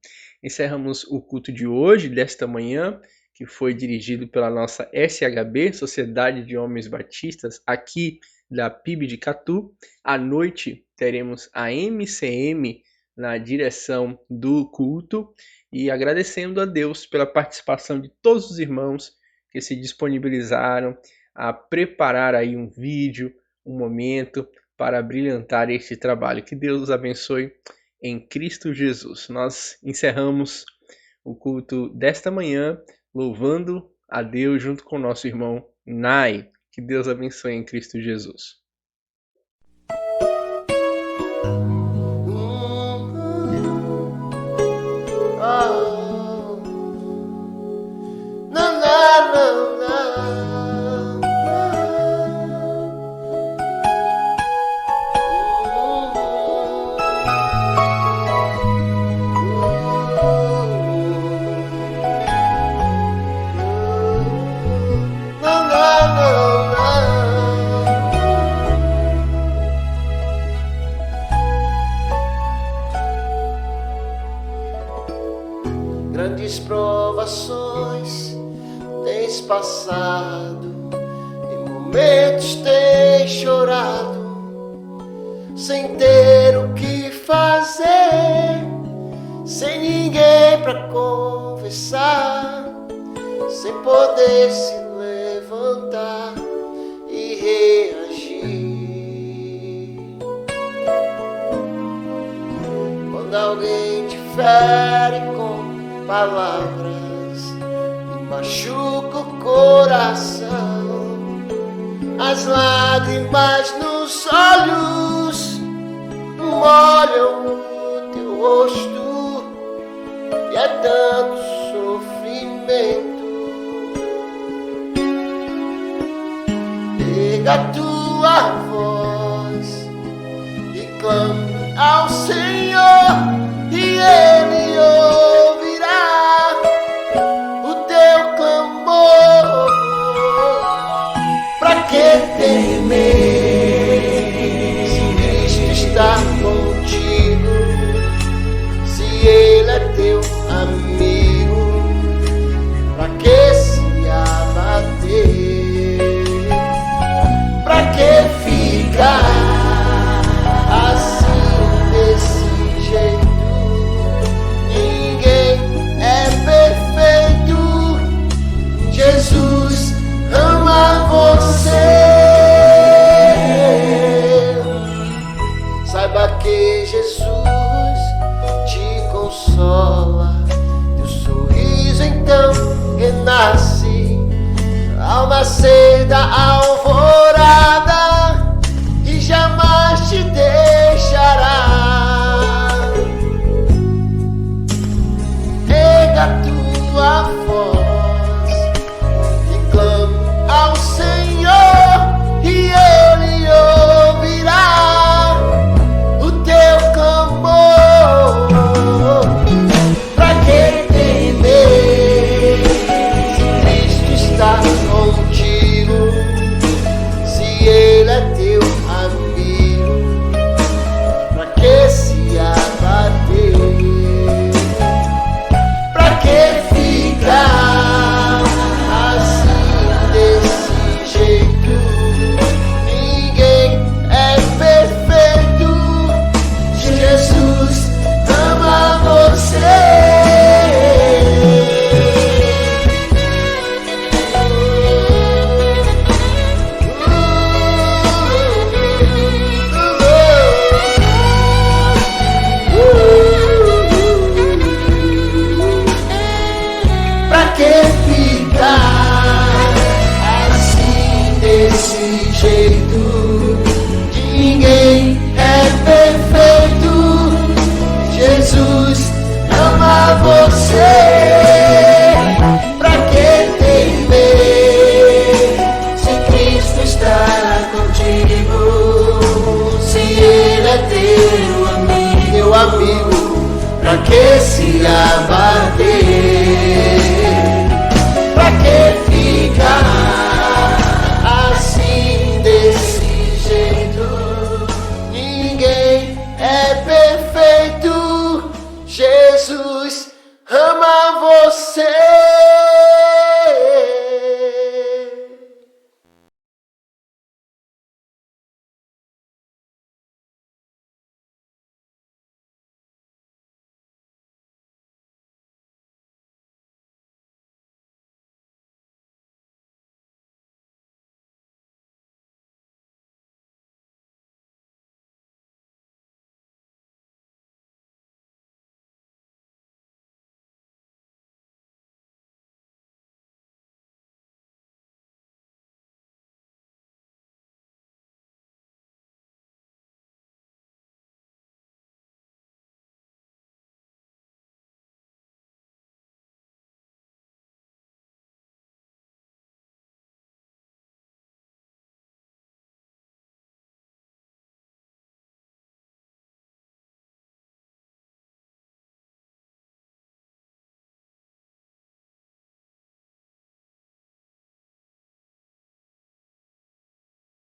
Encerramos o culto de hoje, desta manhã, que foi dirigido pela nossa SHB, Sociedade de Homens Batistas, aqui da PIB de Catu. À noite teremos a MCM na direção do culto e agradecendo a Deus pela participação de todos os irmãos que se disponibilizaram a preparar aí um vídeo, um momento para brilhantar este trabalho. Que Deus os abençoe em Cristo Jesus. Nós encerramos o culto desta manhã louvando a Deus junto com o nosso irmão Nai. Que Deus abençoe em Cristo Jesus. Grandes provações tens passado, em momentos tens chorado, sem ter o que fazer, sem ninguém pra conversar, sem poder se levantar e reagir. Quando alguém te fere com palavras e machuca o coração, as lágrimas nos olhos molham o teu rosto, e é tanto sofrimento. Pega a tua voz e clame ao Senhor, e Ele ouvirá o teu clamor. Pra que temer, se Cristo está contigo, se Ele é teu amigo? Pra que se abater? Pra que ficar assim desse jeito? Jesus ama você. Saiba que Jesus te consola, teu sorriso então renasce ao nascer da alvorada, e jamais te deixará. Erga a tua voz e clame ao Senhor, e Ele ouvirá o teu clamor. Pra que temer, se Cristo está contigo, se Ele é teu amigo? Pra que se abater? Pra que ficar assim desse jeito? Ninguém é perfeito. Jesus ama você. Pra que ficar assim desse jeito? Ninguém é perfeito. Jesus ama você. Pra que temer, se Cristo está contigo, se Ele é teu amigo? Pra que se abater?